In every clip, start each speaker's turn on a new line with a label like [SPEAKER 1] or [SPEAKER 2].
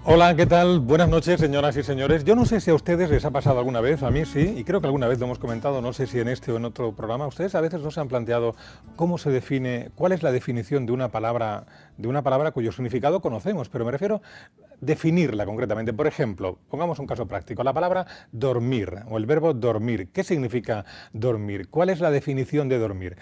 [SPEAKER 1] Hola, ¿qué tal? Buenas noches, señoras y señores. Yo no sé si a ustedes les ha pasado alguna vez, a mí sí, y creo que alguna vez lo hemos comentado, no sé si en este o en otro programa. Ustedes a veces no se han planteado cómo se define, cuál es la definición de una palabra cuyo significado conocemos, pero me refiero a definirla concretamente. Por ejemplo, pongamos un caso práctico, la palabra dormir o el verbo dormir. ¿Qué significa dormir? ¿Cuál es la definición de dormir?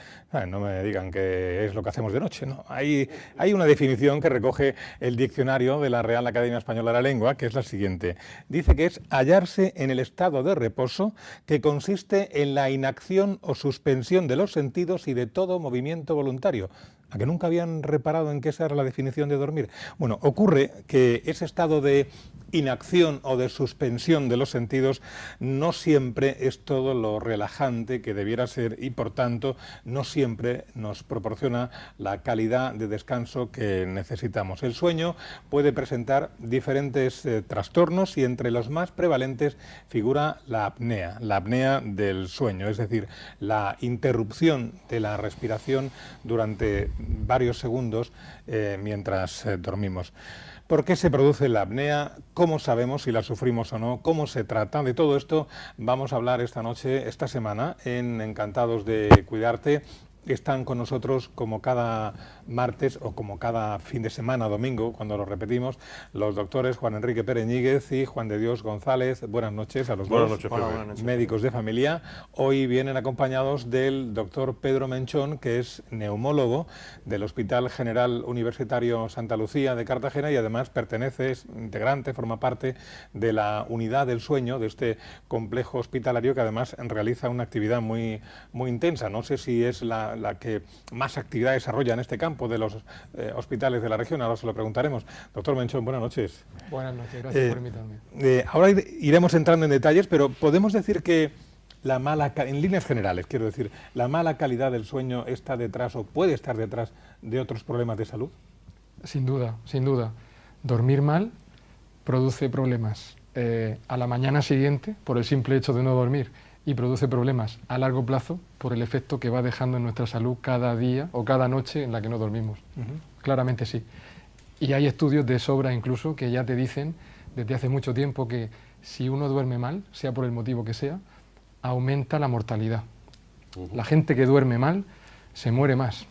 [SPEAKER 1] No me digan que es lo que hacemos de noche, no. Hay una definición que recoge el diccionario de la Real Academia Española de la Lengua, que es la siguiente. Dice que es hallarse en el estado de reposo que consiste en la inacción o suspensión de los sentidos y de todo movimiento voluntario. ¿A que nunca habían reparado en que esa era la definición de dormir? Bueno, ocurre que ese estado de inacción o de suspensión de los sentidos no siempre es todo lo relajante que debiera ser y por tanto no siempre nos proporciona la calidad de descanso que necesitamos. El sueño puede presentar diferentes trastornos y entre los más prevalentes figura la apnea del sueño, es decir, la interrupción de la respiración durante varios segundos mientras dormimos. ¿Por qué se produce la apnea? ¿Cómo sabemos si la sufrimos o no? ¿Cómo se trata? De todo esto vamos a hablar esta semana, en Encantados de Cuidarte. Están con nosotros como cada martes o como cada fin de semana, domingo, cuando lo repetimos, los doctores Juan Enrique Pereñíguez y Juan de Dios González. Buenas noches a los dos,
[SPEAKER 2] Buenas noches,
[SPEAKER 1] médicos de familia. Hoy vienen acompañados del doctor Pedro Menchón, que es neumólogo del Hospital General Universitario Santa Lucía de Cartagena y además es integrante, forma parte de la unidad del sueño de este complejo hospitalario que además realiza una actividad muy intensa. No sé si es la que más actividad desarrolla en este campo de los hospitales de la región, ahora se lo preguntaremos. Doctor Menchón, buenas noches.
[SPEAKER 3] Buenas noches, gracias por invitarme.
[SPEAKER 1] Ahora iremos entrando en detalles, pero podemos decir que en líneas generales, quiero decir, la mala calidad del sueño está detrás o puede estar detrás de otros problemas de salud.
[SPEAKER 3] Sin duda, sin duda. Dormir mal produce problemas a la mañana siguiente por el simple hecho de no dormir y produce problemas a largo plazo por el efecto que va dejando en nuestra salud cada día o cada noche en la que no dormimos. Claramente sí. Y hay estudios de sobra incluso que ya te dicen desde hace mucho tiempo que si uno duerme mal, sea por el motivo que sea, aumenta la mortalidad. La gente que duerme mal se muere más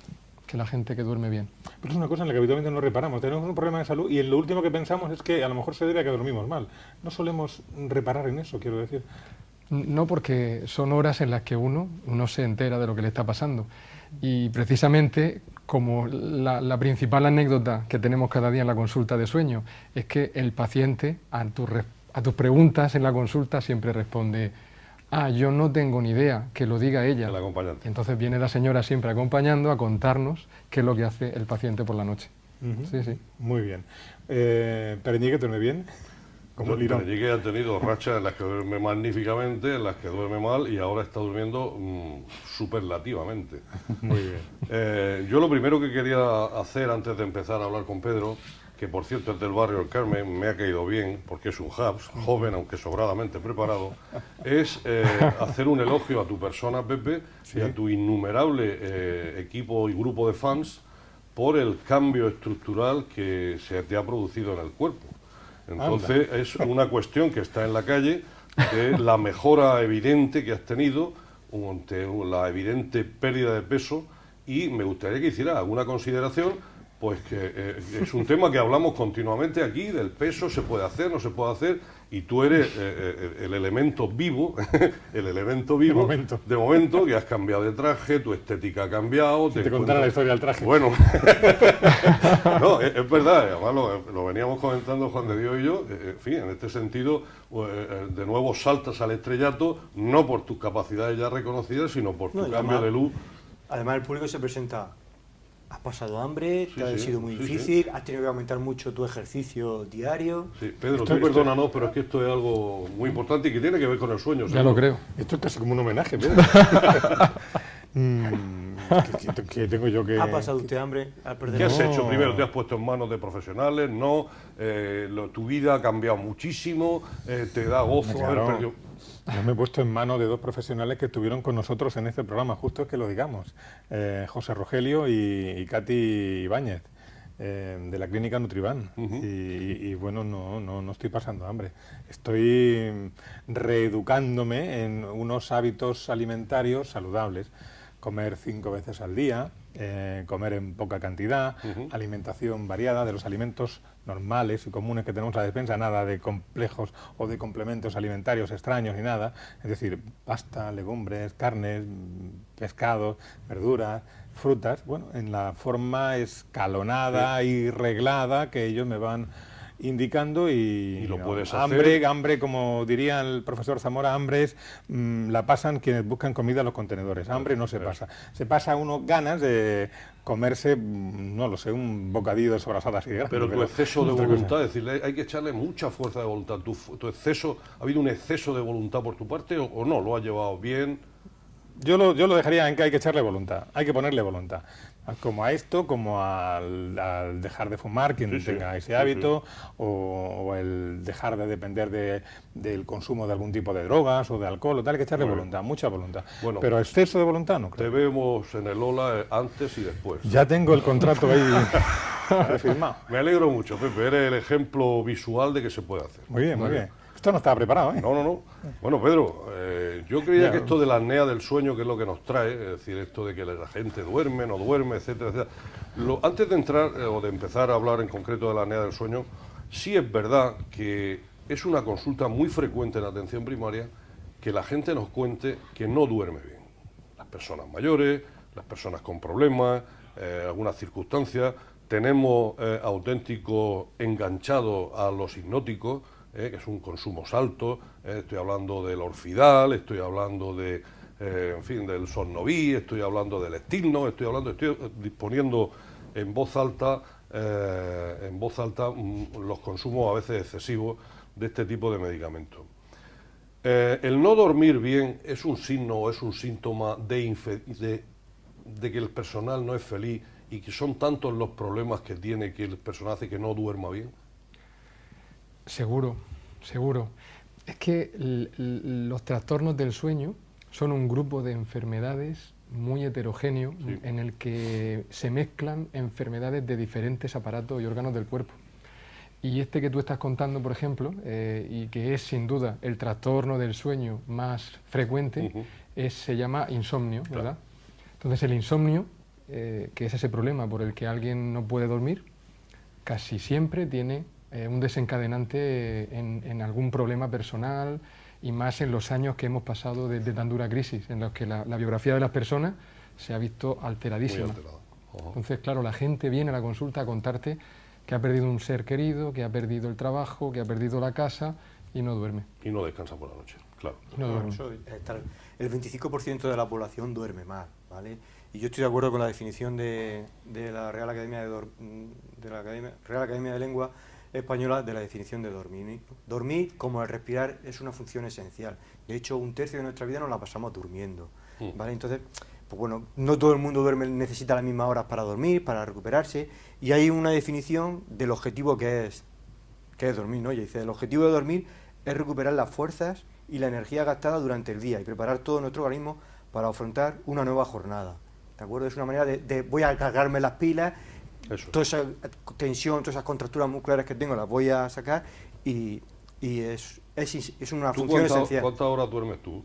[SPEAKER 3] que la gente que duerme bien.
[SPEAKER 1] Pero es una cosa en la que habitualmente no reparamos. Tenemos un problema de salud y lo último que pensamos es que a lo mejor se debe a que dormimos mal. No solemos reparar en eso, quiero decir.
[SPEAKER 3] No, porque son horas en las que uno no se entera de lo que le está pasando. Y precisamente como la principal anécdota que tenemos cada día en la consulta de sueño es que el paciente a tus preguntas en la consulta siempre responde: yo no tengo ni idea, que lo diga ella.
[SPEAKER 2] El acompañante.
[SPEAKER 3] Entonces viene la señora siempre acompañando a contarnos qué es lo que hace el paciente por la noche. Sí, sí.
[SPEAKER 1] Muy bien. Pereñíguez, ¿duerme bien?
[SPEAKER 2] Pereñíguez ha tenido rachas en las que duerme magníficamente, en las que duerme mal y ahora está durmiendo superlativamente.
[SPEAKER 1] Muy bien.
[SPEAKER 2] Yo lo primero que quería hacer antes de empezar a hablar con Pedro, que por cierto es del barrio del Carmen, me ha caído bien porque es un Habs, joven aunque sobradamente preparado, es hacer un elogio a tu persona, Pepe,
[SPEAKER 1] sí,
[SPEAKER 2] y a tu innumerable equipo y grupo de fans por el cambio estructural que se te ha producido en el cuerpo. Entonces es una cuestión que está en la calle de la mejora evidente que has tenido ante la evidente pérdida de peso, y me gustaría que hiciera alguna consideración, pues que es un tema que hablamos continuamente aquí, del peso, se puede hacer, no se puede hacer, y tú eres el elemento vivo, de momento, que has cambiado de traje, tu estética ha cambiado.
[SPEAKER 1] Si te contara la historia del traje.
[SPEAKER 2] Bueno, no, es verdad, además lo veníamos comentando Juan de Dios y yo, en fin, en este sentido, de nuevo saltas al estrellato, no por tus capacidades ya reconocidas, sino por tu cambio de luz.
[SPEAKER 4] Además el público se presenta: has pasado hambre, te ha sido muy difícil, has tenido que aumentar mucho tu ejercicio diario.
[SPEAKER 2] Sí, Pedro, tú perdónanos, pero es que esto es algo muy importante y que tiene que ver con el sueño.
[SPEAKER 3] Ya lo creo.
[SPEAKER 1] Esto es casi como un homenaje, Pedro. ¿Qué tengo yo que...?
[SPEAKER 4] ¿Ha pasado usted hambre al perder?
[SPEAKER 2] ¿Qué has hecho? Primero, te has puesto en manos de profesionales, no, tu vida ha cambiado muchísimo, te da gozo haber perdido...
[SPEAKER 1] Yo me he puesto en manos de dos profesionales que estuvieron con nosotros en este programa, justo es que lo digamos, José Rogelio y Katy Ibáñez. de la clínica Nutrivan. Y bueno, no estoy pasando hambre. Estoy reeducándome en unos hábitos alimentarios saludables. Comer 5 veces al día, comer en poca cantidad, alimentación variada de los alimentos normales y comunes que tenemos a la despensa, nada de complejos o de complementos alimentarios extraños ni nada, es decir, pasta, legumbres, carnes, pescados, verduras, frutas, bueno, en la forma escalonada y reglada que ellos me van indicando y
[SPEAKER 2] lo puedes
[SPEAKER 1] hacer. Hambre, como diría el profesor Zamora, hambre es la pasan quienes buscan comida en los contenedores. Hambre no se pasa. Se pasa uno ganas de comerse, no lo sé, un bocadillo de sobrasada así grande.
[SPEAKER 2] Pero tu exceso de voluntad, es decir, hay que echarle mucha fuerza de voluntad. ¿Tu exceso, ha habido un exceso de voluntad por tu parte o no? ¿Lo has llevado bien?
[SPEAKER 1] Yo lo dejaría en que hay que echarle voluntad, hay que ponerle voluntad. Como a esto, como al dejar de fumar, quien tenga ese hábito, o el dejar de depender del consumo de algún tipo de drogas o de alcohol, o tal, hay que echarle voluntad, mucha voluntad. Bueno, pero exceso de voluntad no creo.
[SPEAKER 2] Te vemos en el Ola antes y después.
[SPEAKER 1] Ya tengo el contrato ahí firmado.
[SPEAKER 2] Me alegro mucho, Pepe, eres el ejemplo visual de que se puede hacer.
[SPEAKER 1] Muy bien, muy bien. Esto no estaba preparado, ¿eh?
[SPEAKER 2] No. Bueno, Pedro, yo creía que esto de la apnea del sueño, que es lo que nos trae, es decir, esto de que la gente duerme, no duerme, etcétera, etcétera. Antes de entrar o de empezar a hablar en concreto de la apnea del sueño, sí es verdad que es una consulta muy frecuente en atención primaria que la gente nos cuente que no duerme bien. Las personas mayores, las personas con problemas, algunas circunstancias. Tenemos auténticos enganchados a los hipnóticos, que es un consumo alto, estoy hablando del Orfidal, estoy hablando de, del Somnoví, estoy hablando del Estilno, estoy disponiendo en voz alta los consumos a veces excesivos de este tipo de medicamentos. El no dormir bien es un signo o es un síntoma de que el personal no es feliz y que son tantos los problemas que tiene que el personal hace que no duerma bien.
[SPEAKER 3] Seguro. Es que los trastornos del sueño son un grupo de enfermedades muy heterogéneo en el que se mezclan enfermedades de diferentes aparatos y órganos del cuerpo. Y este que tú estás contando, por ejemplo, y que es sin duda el trastorno del sueño más frecuente, se llama insomnio, ¿verdad? Entonces el insomnio, que es ese problema por el que alguien no puede dormir, casi siempre tiene un desencadenante en algún problema personal y más en los años que hemos pasado de tan dura crisis, en los que la biografía de las personas se ha visto alteradísima. Entonces, claro, la gente viene a la consulta a contarte que ha perdido un ser querido, que ha perdido el trabajo, que ha perdido la casa y no duerme.
[SPEAKER 2] Y no descansa por la noche, claro.
[SPEAKER 3] No duerme.
[SPEAKER 4] El 25% de la población duerme mal, ¿vale? Y yo estoy de acuerdo con la definición de la Real Academia de Lengua Española de la definición de dormir. Dormir, como el respirar, es una función esencial. De hecho, 1/3 de nuestra vida nos la pasamos durmiendo, ¿vale? Entonces, pues bueno, no todo el mundo necesita las mismas horas para dormir, para recuperarse, y hay una definición del objetivo que es dormir, ¿no? Y dice, el objetivo de dormir es recuperar las fuerzas y la energía gastada durante el día y preparar todo nuestro organismo para afrontar una nueva jornada. ¿De acuerdo? Es una manera de voy a cargarme las pilas. Eso. Toda esa tensión, todas esas contracturas musculares que tengo las voy a sacar y es una función esencial.
[SPEAKER 2] ¿Cuántas horas duermes tú?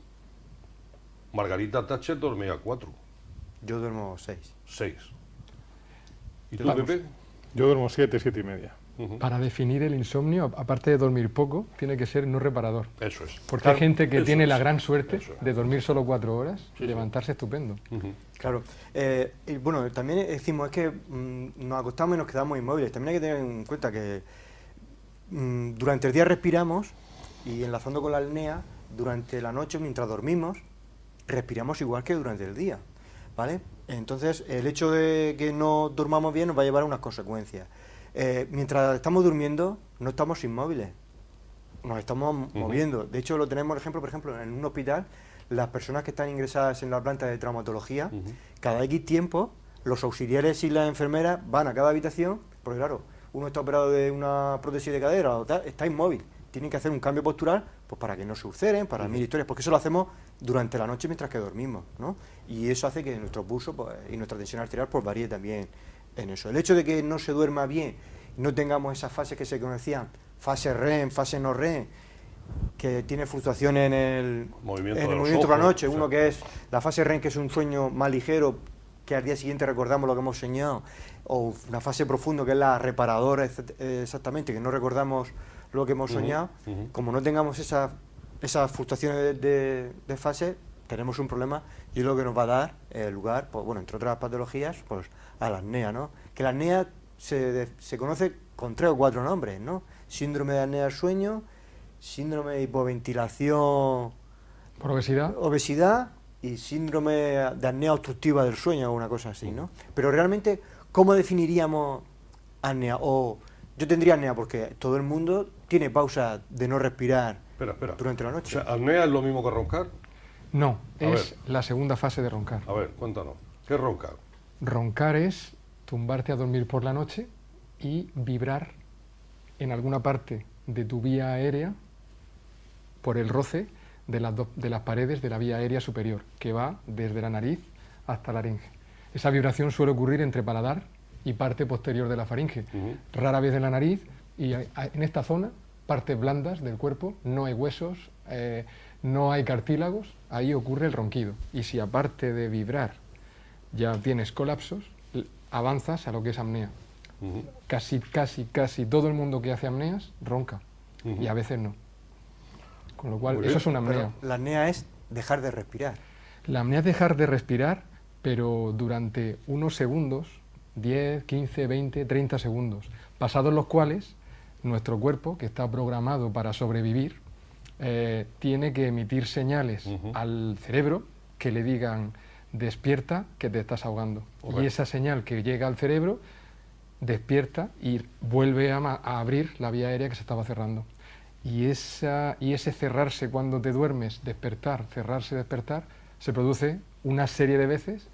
[SPEAKER 2] Margarita Thatcher dormía 4.
[SPEAKER 4] Yo duermo 6.
[SPEAKER 2] 6. ¿Y tú, Pepe?
[SPEAKER 1] Yo duermo 7 y media.
[SPEAKER 3] Para definir el insomnio, aparte de dormir poco, tiene que ser no reparador.
[SPEAKER 2] Eso es.
[SPEAKER 3] Porque hay gente que tiene la gran suerte de dormir solo 4 horas y levantarse estupendo.
[SPEAKER 4] Claro. Y bueno, también decimos, es que nos acostamos y nos quedamos inmóviles. También hay que tener en cuenta que durante el día respiramos y enlazando con la apnea, durante la noche, mientras dormimos, respiramos igual que durante el día, ¿vale? Entonces, el hecho de que no durmamos bien nos va a llevar a unas consecuencias. Mientras estamos durmiendo, no estamos inmóviles, nos estamos moviendo. De hecho, lo tenemos, por ejemplo, en un hospital, las personas que están ingresadas en la planta de traumatología, cada X tiempo, los auxiliares y las enfermeras van a cada habitación, porque claro, uno está operado de una prótesis de cadera o tal, está inmóvil, tienen que hacer un cambio postural pues para que no se ulceren, para mil historias, porque eso lo hacemos durante la noche mientras que dormimos, ¿no? Y eso hace que nuestro pulso y nuestra tensión arterial pues varíe también en eso. El hecho de que no se duerma bien, no tengamos esas fases que se conocían, fase REM, fase no REM, que tiene fluctuaciones en el
[SPEAKER 2] Movimiento
[SPEAKER 4] por la noche,
[SPEAKER 2] o sea,
[SPEAKER 4] uno que es la fase REM, que es un sueño más ligero, que al día siguiente recordamos lo que hemos soñado, o una fase profunda, que es la reparadora, exactamente, que no recordamos lo que hemos soñado. Como no tengamos esas fluctuaciones de fase, tenemos un problema, y es lo que nos va a dar lugar, pues, bueno, entre otras patologías, pues a la apnea, ¿no? Que la apnea se conoce con 3 o 4 nombres, ¿no? Síndrome de apnea del sueño, síndrome de hipoventilación
[SPEAKER 3] ¿Por obesidad?
[SPEAKER 4] Obesidad y síndrome de apnea obstructiva del sueño o una cosa así, ¿no? Pero realmente, ¿cómo definiríamos apnea? O yo tendría apnea porque todo el mundo tiene pausa de no respirar durante la noche.
[SPEAKER 2] O sea, ¿apnea es lo mismo que roncar?
[SPEAKER 3] No,
[SPEAKER 2] A
[SPEAKER 3] es
[SPEAKER 2] ver.
[SPEAKER 3] la segunda fase de roncar.
[SPEAKER 2] A ver, cuéntanos. ¿Qué es roncar?
[SPEAKER 3] Roncar es tumbarte a dormir por la noche y vibrar en alguna parte de tu vía aérea por el roce de las paredes de la vía aérea superior, que va desde la nariz hasta la laringe. Esa vibración suele ocurrir entre paladar y parte posterior de la faringe, rara vez en la nariz, y en esta zona, partes blandas del cuerpo, no hay huesos, no hay cartílagos, ahí ocurre el ronquido. Y si aparte de vibrar ya tienes colapsos, avanzas a lo que es apnea. Casi todo el mundo que hace apneas ronca, y a veces no. Con lo cual, eso es una apnea.
[SPEAKER 4] Pero la apnea es dejar de respirar.
[SPEAKER 3] La apnea es dejar de respirar, pero durante unos segundos, 10, 15, 20, 30 segundos, pasados los cuales nuestro cuerpo, que está programado para sobrevivir, tiene que emitir señales al cerebro que le digan: despierta, que te estás ahogando. Y esa señal que llega al cerebro despierta y vuelve a abrir la vía aérea que se estaba cerrando. Y ese cerrarse cuando te duermes, despertar, cerrarse, despertar, se produce una serie de veces,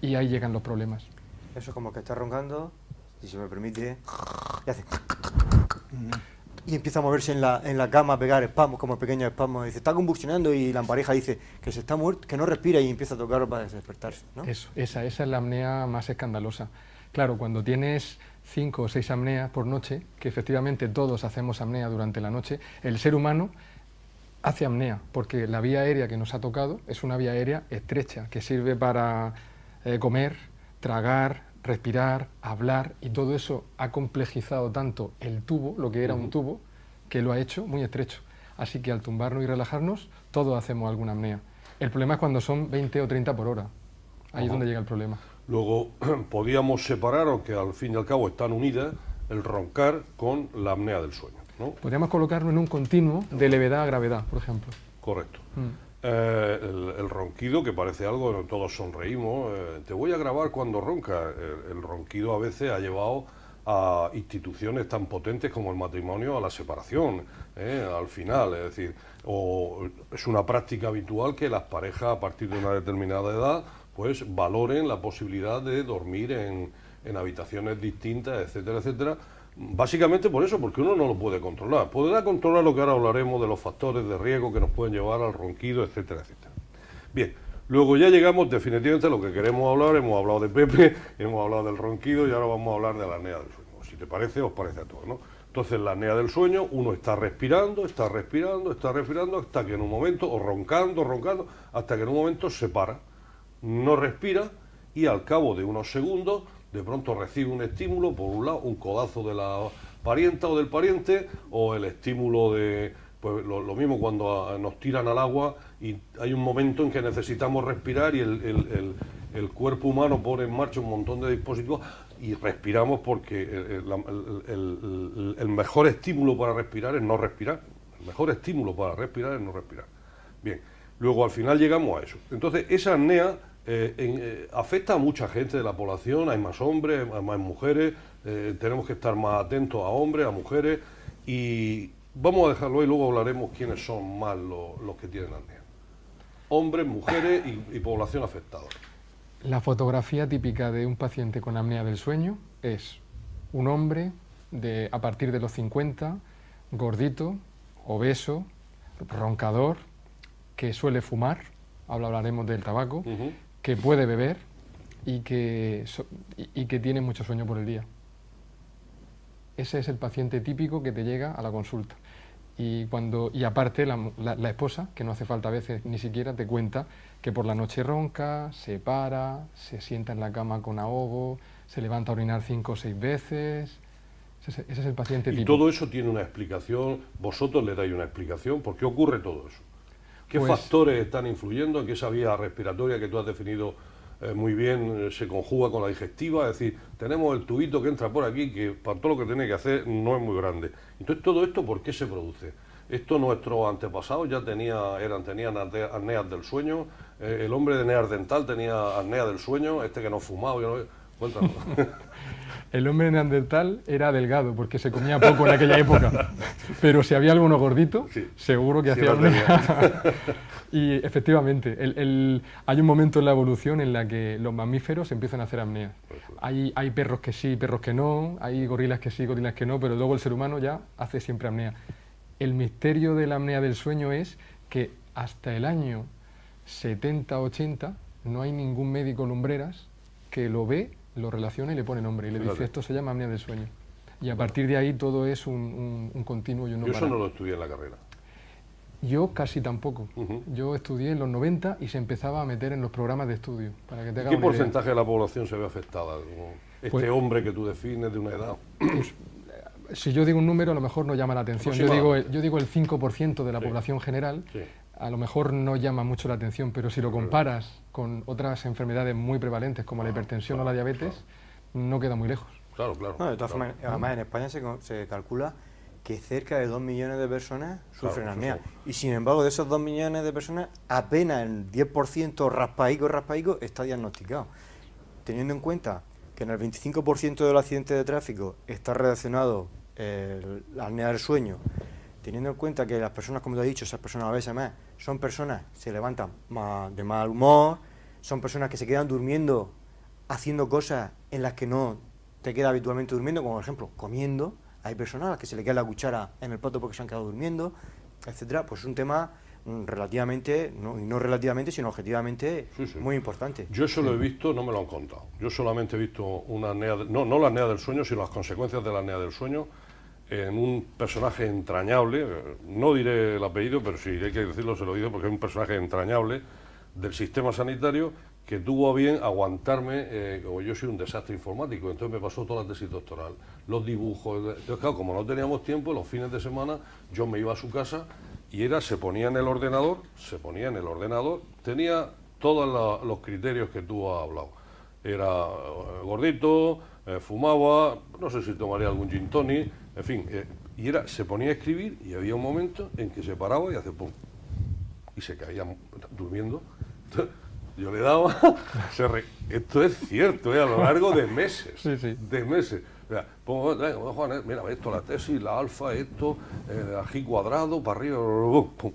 [SPEAKER 3] y ahí llegan los problemas.
[SPEAKER 4] Eso es como que está roncando, y si me permite, y hace... Y empieza a moverse en la cama, a pegar espasmos, como pequeños espasmos. Dice, está convulsionando, y la pareja dice que se está muerto, que no respira, y empieza a tocarlo para despertarse, ¿no?
[SPEAKER 3] Esa es la apnea más escandalosa. Claro, cuando tienes 5 o 6 apneas por noche, que efectivamente todos hacemos apnea durante la noche, el ser humano hace apnea, porque la vía aérea que nos ha tocado es una vía aérea estrecha, que sirve para comer, tragar, respirar, hablar, y todo eso ha complejizado tanto el tubo, lo que era un tubo, que lo ha hecho muy estrecho. Así que al tumbarnos y relajarnos, todos hacemos alguna apnea. El problema es cuando son 20 o 30 por hora. Ahí es donde llega el problema.
[SPEAKER 2] Luego, podíamos separar, aunque al fin y al cabo están unidas, el roncar con la apnea del sueño, ¿no?
[SPEAKER 3] Podríamos colocarlo en un continuo de levedad a gravedad, por ejemplo.
[SPEAKER 2] Correcto. El ronquido, que parece algo, todos sonreímos, te voy a grabar cuando ronca. El ronquido a veces ha llevado a instituciones tan potentes como el matrimonio a la separación, al final. Es decir, o es una práctica habitual que las parejas a partir de una determinada edad pues valoren la posibilidad de dormir en habitaciones distintas, etcétera, etcétera. Básicamente por eso, porque uno no lo puede controlar. Podrá controlar lo que ahora hablaremos de los factores de riesgo que nos pueden llevar al ronquido, etcétera, etcétera. Bien, luego ya llegamos definitivamente a lo que queremos hablar. Hemos hablado de Pepe, hemos hablado del ronquido, y ahora vamos a hablar de la apnea del sueño. Si te parece, os parece a todos, ¿no? Entonces, la apnea del sueño, uno está respirando, hasta que en un momento, o roncando, hasta que en un momento se para, no respira, y al cabo de unos segundos de pronto recibe un estímulo, por un lado un codazo de la parienta o del pariente, o el estímulo de, pues lo mismo cuando nos tiran al agua y hay un momento en que necesitamos respirar, y el cuerpo humano pone en marcha un montón de dispositivos y respiramos, porque el mejor estímulo para respirar es no respirar. El mejor estímulo para respirar es no respirar. Bien, luego al final llegamos a eso. Entonces, esa apnea afecta a mucha gente de la población. Hay más hombres, hay más mujeres, tenemos que estar más atentos a hombres, a mujeres, y vamos a dejarlo ahí, luego hablaremos quiénes son más los que tienen apnea. Hombres, mujeres y población afectada.
[SPEAKER 3] La fotografía típica de un paciente con apnea del sueño es un hombre a partir de los 50, gordito, obeso, roncador, que suele fumar, hablaremos del tabaco, que puede beber, y que tiene mucho sueño por el día. Ese es el paciente típico que te llega a la consulta. Y aparte la esposa, que no hace falta a veces ni siquiera, te cuenta que por la noche ronca, se para, se sienta en la cama con ahogo, se levanta a orinar 5 o 6 veces. Ese es el paciente
[SPEAKER 2] Y
[SPEAKER 3] típico.
[SPEAKER 2] todo eso tiene una explicación, vosotros le dais una explicación, ¿por qué ocurre todo eso? ¿Qué
[SPEAKER 3] Pues,
[SPEAKER 2] factores están influyendo en que esa vía respiratoria que tú has definido muy bien se conjuga con la digestiva? Es decir, tenemos el tubito que entra por aquí, que para todo lo que tiene que hacer no es muy grande. Entonces, todo esto, ¿por qué se produce? Esto nuestros antepasados ya tenían apneas del sueño, el hombre de neandertal tenía apnea del sueño, este que no fumaba, que no... Cuéntanos.
[SPEAKER 3] el hombre neandertal era delgado porque se comía poco en aquella época, pero si había alguno gordito,
[SPEAKER 2] Sí,
[SPEAKER 3] seguro que
[SPEAKER 2] sí
[SPEAKER 3] hacía
[SPEAKER 2] lo
[SPEAKER 3] apnea. Y efectivamente, hay un momento en la evolución en la que los mamíferos empiezan a hacer apnea. Hay perros que sí, perros que no, hay gorilas que sí, gorilas que no, pero luego el ser humano ya hace siempre apnea. El misterio de la apnea del sueño es que hasta el año 70-80 no hay ningún médico lumbreras que lo ve, lo relaciona y le pone nombre y le dice esto se llama apnea del sueño. Y a partir de ahí todo es un continuo y un no
[SPEAKER 2] Yo eso
[SPEAKER 3] parar.
[SPEAKER 2] no lo estudié en la carrera.
[SPEAKER 3] Yo casi tampoco.
[SPEAKER 2] Ujú.
[SPEAKER 3] Yo estudié en los 90 y se empezaba a meter en los programas de estudio. Para que te hagas
[SPEAKER 2] ¿Qué
[SPEAKER 3] una idea.
[SPEAKER 2] porcentaje de la población se ve afectada? Este
[SPEAKER 3] Pues-
[SPEAKER 2] hombre que tú defines de una edad.
[SPEAKER 3] Si yo digo un número, a lo mejor no llama la atención. Yo digo el 5% de la
[SPEAKER 2] Sí.
[SPEAKER 3] población general,
[SPEAKER 2] Sí.
[SPEAKER 3] a lo mejor no llama mucho la atención, pero si lo comparas con otras enfermedades muy prevalentes como la hipertensión o la diabetes, no queda muy lejos.
[SPEAKER 2] Claro, claro.
[SPEAKER 4] No, de todas
[SPEAKER 2] claro.
[SPEAKER 4] formas, además en España se calcula que cerca de 2 millones de personas sufren
[SPEAKER 2] Claro,
[SPEAKER 4] apnea.
[SPEAKER 2] eso
[SPEAKER 4] Y sin embargo, de esos 2 millones de personas, apenas el 10% raspaico está diagnosticado. Teniendo en cuenta que en el 25% de los accidentes de tráfico está relacionado la apnea del sueño, teniendo en cuenta que las personas, como te he dicho, esas personas a veces más, son personas que se levantan de mal humor, son personas que se quedan durmiendo haciendo cosas en las que no te queda habitualmente durmiendo, como por ejemplo comiendo. Hay personas a las que se le queda la cuchara en el plato porque se han quedado durmiendo, etcétera. Pues es un tema relativamente, y no relativamente, sino objetivamente
[SPEAKER 2] Sí, sí.
[SPEAKER 4] muy importante.
[SPEAKER 2] Yo eso lo he visto, no me lo han contado. Yo solamente he visto una apnea, no la apnea del sueño, sino las consecuencias de la apnea del sueño en un personaje entrañable, no diré el apellido, pero si hay que decirlo se lo digo porque es un personaje entrañable del sistema sanitario que tuvo a bien aguantarme, como yo soy un desastre informático, entonces me pasó toda la tesis doctoral, los dibujos, entonces claro, como no teníamos tiempo, los fines de semana yo me iba a su casa y se ponía en el ordenador, tenía todos los criterios que tú has hablado, era gordito, fumaba, no sé si tomaría algún gin tonic, en fin, se ponía a escribir y había un momento en que se paraba y hace pum, y se caía durmiendo. Yo le daba, esto es cierto, a lo largo de meses,
[SPEAKER 3] Sí, sí.
[SPEAKER 2] de meses. O sea, Juan, mira, esto, la tesis, la alfa, esto, aquí cuadrado, para arriba, pum.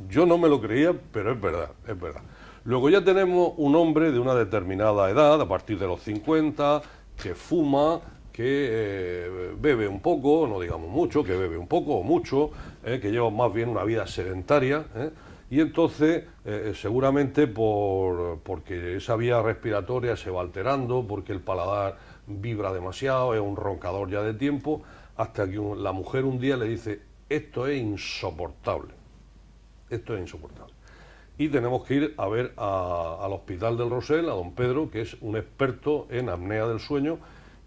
[SPEAKER 2] Yo no me lo creía, pero es verdad, es verdad. Luego ya tenemos un hombre de una determinada edad, a partir de los 50, que fuma, que bebe un poco, no digamos mucho, que bebe un poco o mucho, que lleva más bien una vida sedentaria, y entonces seguramente porque esa vía respiratoria se va alterando, porque el paladar vibra demasiado, es un roncador ya de tiempo, hasta que la mujer un día le dice, esto es insoportable, esto es insoportable. Y tenemos que ir a ver al Hospital del Rosell, a don Pedro, que es un experto en apnea del sueño,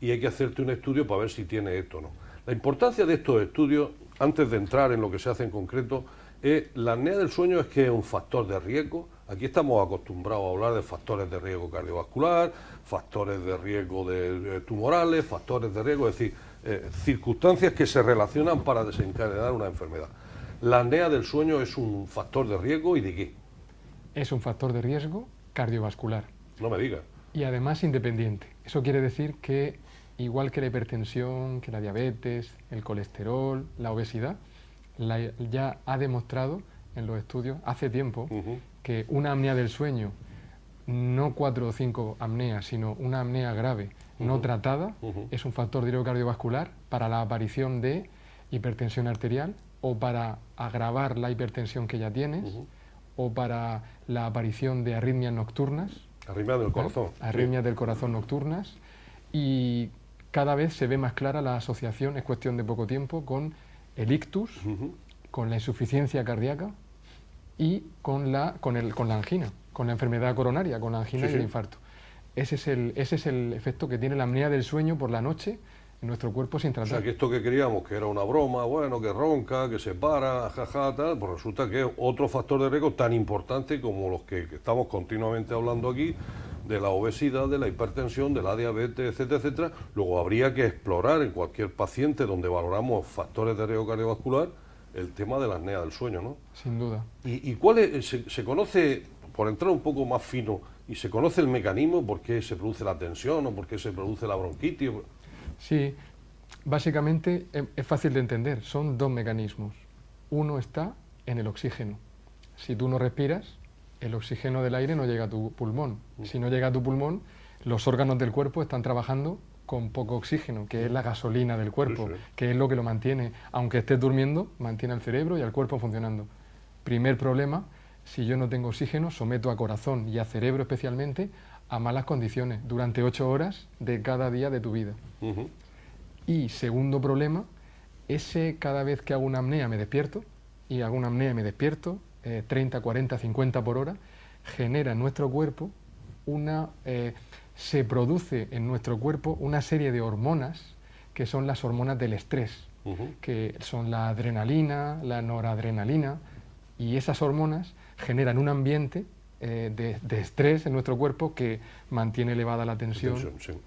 [SPEAKER 2] y hay que hacerte un estudio para ver si tiene esto o no. La importancia de estos estudios, antes de entrar en lo que se hace en concreto, la apnea del sueño es que es un factor de riesgo. Aquí estamos acostumbrados a hablar de factores de riesgo cardiovascular, factores de riesgo tumorales, factores de riesgo, es decir, circunstancias que se relacionan para desencadenar una enfermedad. ¿La apnea del sueño es un factor de riesgo y de qué?
[SPEAKER 3] Es un factor de riesgo cardiovascular
[SPEAKER 2] No me digas.
[SPEAKER 3] y además independiente. Eso quiere decir que, igual que la hipertensión, que la diabetes, el colesterol, la obesidad, ya ha demostrado en los estudios hace tiempo que una apnea del sueño, no 4 o 5 apneas, sino una apnea grave no tratada, es un factor de riesgo cardiovascular para la aparición de hipertensión arterial o para agravar la hipertensión que ya tienes o para la aparición de arritmias nocturnas
[SPEAKER 2] Arritmias del corazón.
[SPEAKER 3] Arritmias del corazón nocturnas, y cada vez se ve más clara la asociación, es cuestión de poco tiempo, con el ictus, con la insuficiencia cardíaca y con la angina, con la enfermedad coronaria, con la angina y el infarto. Ese es el efecto que tiene la apnea del sueño por la noche en nuestro cuerpo sin tratar.
[SPEAKER 2] O sea, que esto que creíamos que era una broma, bueno, que ronca, que se para, jaja, tal, pues resulta que es otro factor de riesgo tan importante como los que estamos continuamente hablando aquí, de la obesidad, de la hipertensión, de la diabetes, etcétera, etcétera. Luego habría que explorar en cualquier paciente donde valoramos factores de riesgo cardiovascular el tema de la apnea del sueño, ¿no?
[SPEAKER 3] Sin duda.
[SPEAKER 2] ¿Y cuál es, se conoce, por entrar un poco más fino, y se conoce el mecanismo, por qué se produce la tensión o por qué se produce la bronquitis?
[SPEAKER 3] Sí, básicamente es fácil de entender, son dos mecanismos. Uno está en el oxígeno. Si tú no respiras, el oxígeno del aire no llega a tu pulmón. Si no llega a tu pulmón, los órganos del cuerpo están trabajando con poco oxígeno, que es la gasolina del cuerpo, que es lo que lo mantiene, aunque estés durmiendo, mantiene al cerebro y al cuerpo funcionando. Primer problema, si yo no tengo oxígeno, someto a corazón y a cerebro especialmente a malas condiciones durante 8 horas de cada día de tu vida. Y segundo problema, cada vez que hago una apnea me despierto, y hago una apnea y me despierto, 30, 40, 50 por hora, genera en nuestro cuerpo se produce en nuestro cuerpo una serie de hormonas que son las hormonas del estrés, que son la adrenalina, la noradrenalina, y esas hormonas generan un ambiente de estrés en nuestro cuerpo que mantiene elevada la tensión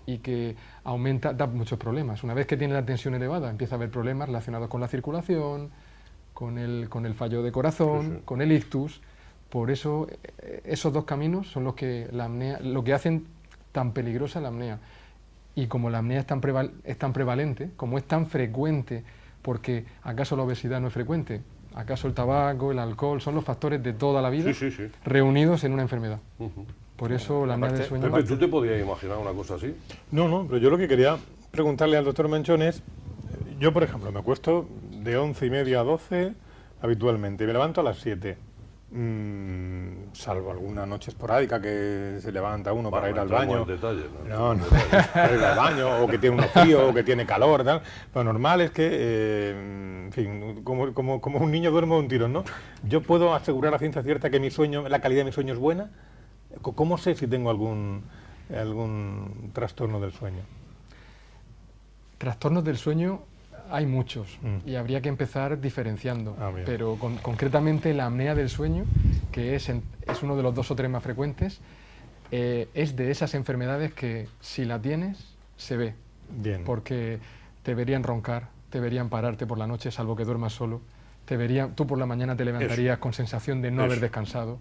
[SPEAKER 3] y que da muchos problemas. Una vez que tiene la tensión elevada, empieza a haber problemas relacionados con la circulación, con el fallo de corazón, con el ictus. Por eso esos dos caminos son los que lo que hacen tan peligrosa la apnea. Y como la apnea es tan prevalente, como es tan frecuente, porque ¿acaso la obesidad no es frecuente? ¿Acaso el tabaco, el alcohol son los factores de toda la vida reunidos en una enfermedad? Por eso la apnea del sueño...
[SPEAKER 2] Pepe, ¿tú te podías imaginar una cosa así?
[SPEAKER 1] No, pero yo lo que quería preguntarle al doctor Menchón es, yo por ejemplo me acuesto de 11:30 a 12 habitualmente, me levanto a las 7. Salvo alguna noche esporádica que se levanta uno para ir al baño. Para ir al baño, o que tiene uno frío, o que tiene calor, tal. Lo normal es que, en fin, como un niño duerme de un tirón, ¿no? Yo puedo asegurar a ciencia cierta que la calidad de mi sueño es buena. ¿Cómo sé si tengo algún trastorno del sueño?
[SPEAKER 3] Trastornos del sueño hay muchos y habría que empezar diferenciando, pero concretamente la apnea del sueño, que es uno de los 2 o 3 más frecuentes, es de esas enfermedades que si la tienes, se ve.
[SPEAKER 1] Bien.
[SPEAKER 3] Porque te verían roncar, te verían pararte por la noche, salvo que duermas solo, tú por la mañana te levantarías con sensación de no haber descansado,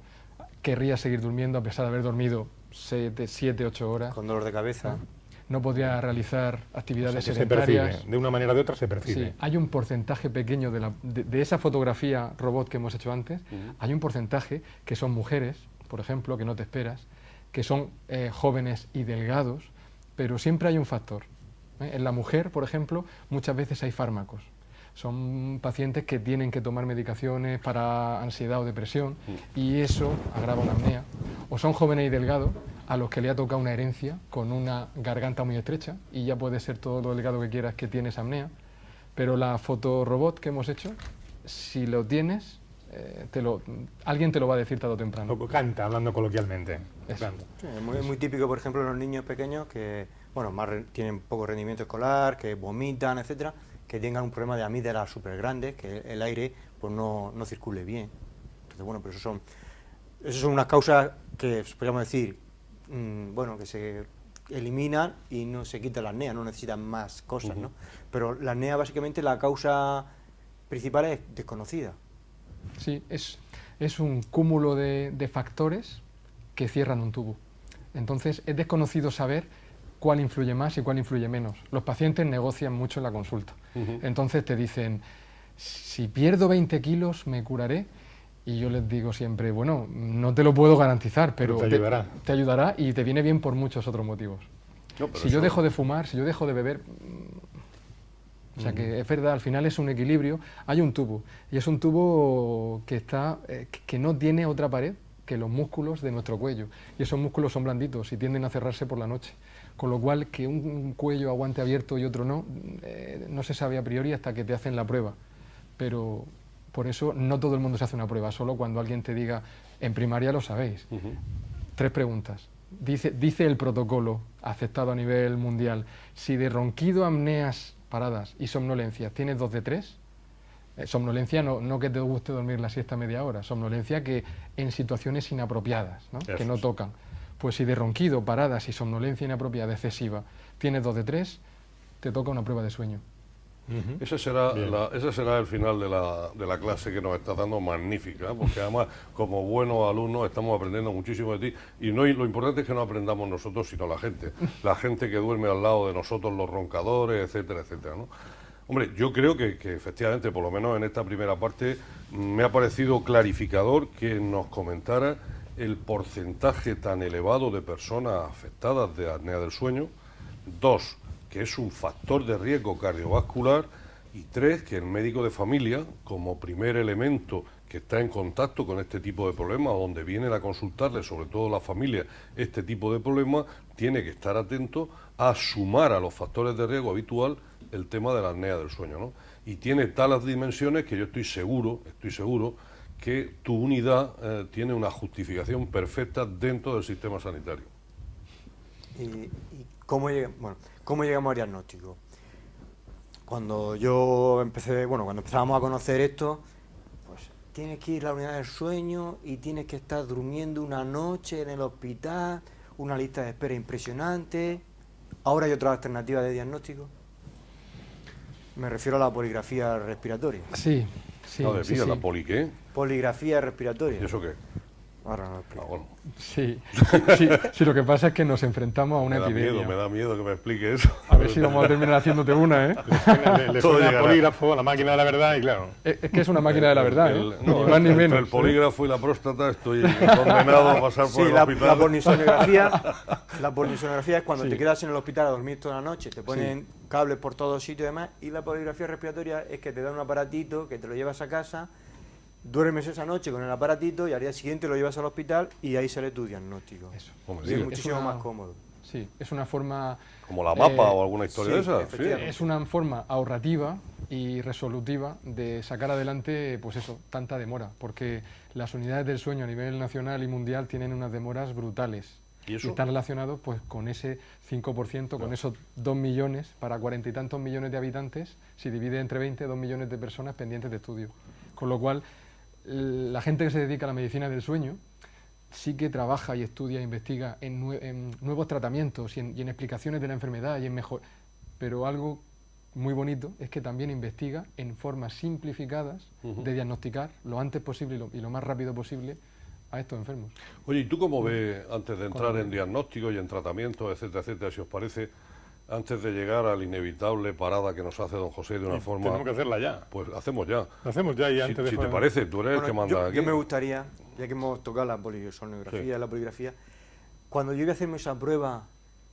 [SPEAKER 3] querrías seguir durmiendo a pesar de haber dormido 7, 8 horas.
[SPEAKER 4] Con dolor de cabeza.
[SPEAKER 3] No podría realizar actividades
[SPEAKER 1] sedentarias.
[SPEAKER 3] Se percibe,
[SPEAKER 1] de una manera o de otra se percibe.
[SPEAKER 3] Sí, hay un porcentaje pequeño de esa fotografía robot que hemos hecho antes, hay un porcentaje que son mujeres, por ejemplo, que no te esperas, que son jóvenes y delgados, pero siempre hay un factor. En la mujer, por ejemplo, muchas veces hay fármacos. Son pacientes que tienen que tomar medicaciones para ansiedad o depresión y eso agrava una apnea. O son jóvenes y delgados a los que le ha tocado una herencia con una garganta muy estrecha y ya puede ser todo lo delgado que quieras que tienes apnea, pero la fotorobot que hemos hecho, si lo tienes, alguien te lo va a decir tarde o temprano.
[SPEAKER 1] Lo canta, hablando coloquialmente.
[SPEAKER 4] Sí, es muy típico, por ejemplo, en los niños pequeños que tienen poco rendimiento escolar, que vomitan, etcétera, que tengan un problema de amígdala súper grande, que el aire pues no circule bien. Entonces, bueno, pero eso son unas causas que podríamos decir, que se eliminan y no se quita la apnea, no necesitan más cosas, ¿no? Pero la apnea, básicamente, la causa principal es desconocida.
[SPEAKER 3] Sí, es un cúmulo de factores que cierran un tubo. Entonces, es desconocido saber cuál influye más y cuál influye menos. Los pacientes negocian mucho en la consulta. Entonces te dicen, si pierdo 20 kilos, ¿me curaré? Y yo les digo siempre, bueno, no te lo puedo garantizar, pero te ayudará y te viene bien por muchos otros motivos. Si yo dejo de fumar, si yo dejo de beber... O sea que es verdad, al final es un equilibrio. Hay un tubo, y es un tubo que no tiene otra pared que los músculos de nuestro cuello. Y esos músculos son blanditos y tienden a cerrarse por la noche. Con lo cual, que un cuello aguante abierto y otro no, no se sabe a priori hasta que te hacen la prueba. Pero por eso no todo el mundo se hace una prueba, solo cuando alguien te diga, en primaria lo sabéis. 3 preguntas. Dice el protocolo aceptado a nivel mundial, si de ronquido, apneas, paradas y somnolencia tienes 2 de 3, somnolencia no que te guste dormir la siesta media hora, somnolencia que en situaciones inapropiadas, ¿no? Que no tocan. Pues si de ronquido, paradas y somnolencia inapropiada excesiva tienes 2 de 3, te toca una prueba de sueño.
[SPEAKER 2] Ese será el final de la clase que nos está dando, magnífica, porque además, como buenos alumnos, estamos aprendiendo muchísimo de ti, y lo importante es que no aprendamos nosotros, sino la gente que duerme al lado de nosotros, los roncadores, etcétera, etcétera, ¿no? Hombre, yo creo que efectivamente, por lo menos en esta primera parte, me ha parecido clarificador que nos comentara el porcentaje tan elevado de personas afectadas de apnea del sueño. 2, que es un factor de riesgo cardiovascular, y 3, que el médico de familia, como primer elemento que está en contacto con este tipo de problemas, o donde vienen a consultarle, sobre todo la familia, este tipo de problemas, tiene que estar atento a sumar a los factores de riesgo habitual el tema de la apnea del sueño, ¿no? Y tiene talas dimensiones que yo estoy seguro que tu unidad tiene una justificación perfecta dentro del sistema sanitario.
[SPEAKER 4] ¿Y cómo llegamos al diagnóstico? Cuando empezábamos a conocer esto, pues tienes que ir a la unidad del sueño y tienes que estar durmiendo una noche en el hospital, una lista de espera impresionante. Ahora hay otra alternativa de diagnóstico. Me refiero a la poligrafía respiratoria.
[SPEAKER 3] Sí.
[SPEAKER 2] ¿La poli qué?
[SPEAKER 4] Poligrafía respiratoria.
[SPEAKER 2] ¿Y eso qué?
[SPEAKER 4] Ahora no lo explico.
[SPEAKER 2] Bueno.
[SPEAKER 3] Sí, lo que pasa es que nos enfrentamos a una epidemia.
[SPEAKER 2] Me da miedo que me explique eso.
[SPEAKER 3] A ver si vamos a terminar haciéndote una, ¿eh?
[SPEAKER 1] Le suena el polígrafo, la máquina de la verdad, y claro.
[SPEAKER 3] Es que es una máquina de la verdad, ni más ni
[SPEAKER 2] entre
[SPEAKER 3] menos.
[SPEAKER 2] el polígrafo y la próstata estoy condenado a pasar por el hospital.
[SPEAKER 4] La polnisonografía es cuando te quedas en el hospital a dormir toda la noche, te ponen cables por todos sitios y demás, y la poligrafía respiratoria es que te dan un aparatito que te lo llevas a casa, duermes esa noche con el aparatito y al día siguiente lo llevas al hospital y ahí sale tu diagnóstico.
[SPEAKER 3] Eso.
[SPEAKER 4] Es muchísimo más cómodo.
[SPEAKER 3] Sí, es una forma...
[SPEAKER 2] Como la mapa o alguna historia de esa.
[SPEAKER 4] Sí.
[SPEAKER 3] Es una forma ahorrativa y resolutiva de sacar adelante, pues eso, tanta demora, porque las unidades del sueño a nivel nacional y mundial tienen unas demoras brutales.
[SPEAKER 2] ¿Y eso?
[SPEAKER 3] Están relacionados pues con ese 5%, con esos 2 millones, para 40 y tantos millones de habitantes, si divide entre 20, 2 millones de personas pendientes de estudio. Con lo cual, la gente que se dedica a la medicina del sueño sí que trabaja y estudia e investiga en nuevos tratamientos y en explicaciones de la enfermedad y en mejor. Pero algo muy bonito es que también investiga en formas simplificadas de diagnosticar lo antes posible y lo más rápido posible a estos enfermos.
[SPEAKER 2] Oye, ¿y tú cómo ves, antes de entrar en diagnóstico y en tratamiento, etcétera, etcétera, si os parece, antes de llegar a la inevitable parada que nos hace don José de una forma...
[SPEAKER 1] Tenemos que hacerla ya.
[SPEAKER 2] Pues hacemos ya.
[SPEAKER 1] Lo hacemos ya y antes de...
[SPEAKER 2] Si te parece, tú eres el que manda aquí.
[SPEAKER 4] Yo me gustaría, ya que hemos tocado la polisonografía, la poligrafía, cuando yo voy a hacerme esa prueba,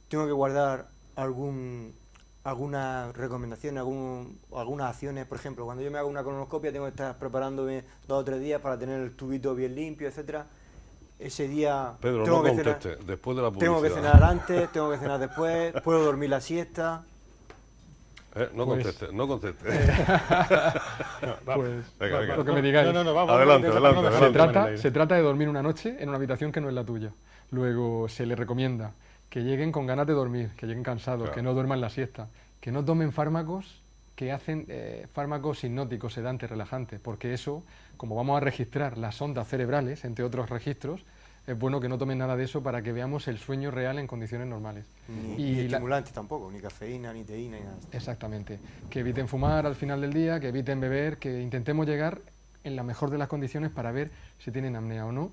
[SPEAKER 4] tengo que guardar alguna recomendación, algunas acciones. Por ejemplo, cuando yo me hago una colonoscopia, tengo que estar preparándome 2 o 3 días para tener el tubito bien limpio, etcétera. Ese día
[SPEAKER 2] Pedro, no conteste, después de la publicidad.
[SPEAKER 4] Tengo que cenar antes, tengo que cenar después, puedo dormir la siesta.
[SPEAKER 2] No conteste.
[SPEAKER 3] Venga. Lo que me digáis.
[SPEAKER 1] Vamos.
[SPEAKER 2] Adelante.
[SPEAKER 3] Se trata de dormir una noche en una habitación que no es la tuya. Luego se les recomienda que lleguen con ganas de dormir, que lleguen cansados, que no duerman la siesta, que no tomen fármacos que hacen fármacos hipnóticos, sedantes, relajantes, porque eso, como vamos a registrar las ondas cerebrales, entre otros registros, es bueno que no tomen nada de eso para que veamos el sueño real en condiciones normales.
[SPEAKER 4] Ni estimulantes tampoco, ni cafeína, ni teína, ni nada.
[SPEAKER 3] Exactamente. Que eviten fumar al final del día, que eviten beber, que intentemos llegar en la mejor de las condiciones para ver si tienen apnea o no,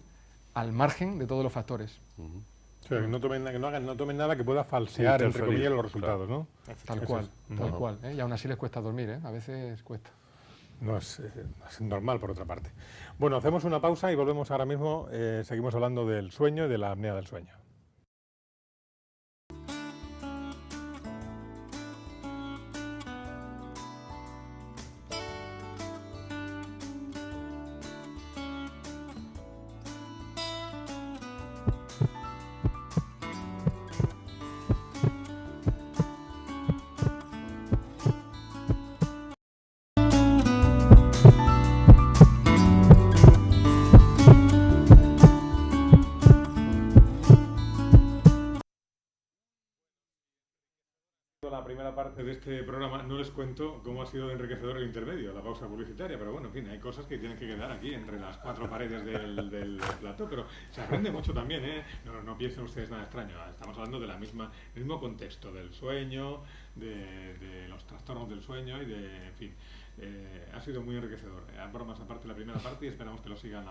[SPEAKER 3] al margen de todos los factores.
[SPEAKER 1] O sea, que no tomen nada que pueda falsear, entre comillas, los resultados, ¿no?
[SPEAKER 3] Tal cual. Y aún así les cuesta dormir, a veces cuesta.
[SPEAKER 1] No es normal, por otra parte. Bueno, hacemos una pausa y volvemos ahora mismo. Seguimos hablando del sueño y de la apnea del sueño. primera parte de este programa no les cuento cómo ha sido enriquecedor el intermedio, la pausa publicitaria, pero bueno, en fin, hay cosas que tienen que quedar aquí entre las cuatro paredes del plató, pero se aprende mucho también, ¿eh? No piensen ustedes nada extraño, estamos hablando de el mismo contexto, del sueño, de los trastornos del sueño y de, en fin, ha sido muy enriquecedor. Bromas aparte la primera parte y esperamos que lo sigan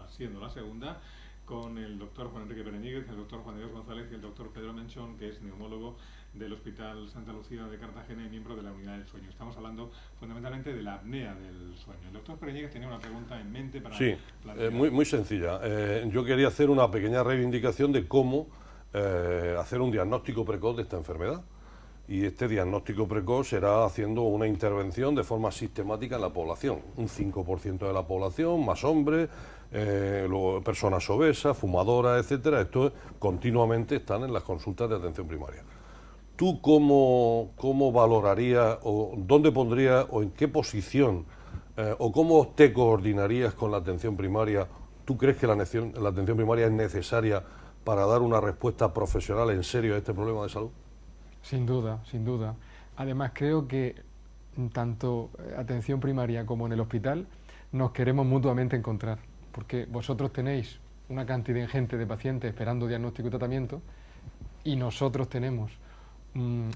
[SPEAKER 1] siendo la segunda, con el doctor Juan Enrique Pereñíguez, el doctor Juan de Dios González y el doctor Pedro Menchón, que es neumólogo del Hospital Santa Lucía de Cartagena y miembro de la Unidad del Sueño. Estamos hablando fundamentalmente de la apnea del sueño. El doctor Pereñíguez tenía una pregunta en mente para...
[SPEAKER 2] Sí, muy sencilla. Yo quería hacer una pequeña reivindicación de cómo hacer un diagnóstico precoz de esta enfermedad. Y este diagnóstico precoz será haciendo una intervención de forma sistemática en la población. Un 5% de la población, más hombres, luego personas obesas, fumadoras, etcétera. Esto continuamente están en las consultas de atención primaria. ¿Tú cómo valorarías, o dónde pondrías, o en qué posición, o cómo te coordinarías con la atención primaria? ¿Tú crees que la atención primaria es necesaria para dar una respuesta profesional en serio a este problema de salud?
[SPEAKER 3] Sin duda, sin duda. Además, creo que tanto atención primaria como en el hospital nos queremos mutuamente encontrar, porque vosotros tenéis una cantidad ingente de pacientes esperando diagnóstico y tratamiento y nosotros tenemos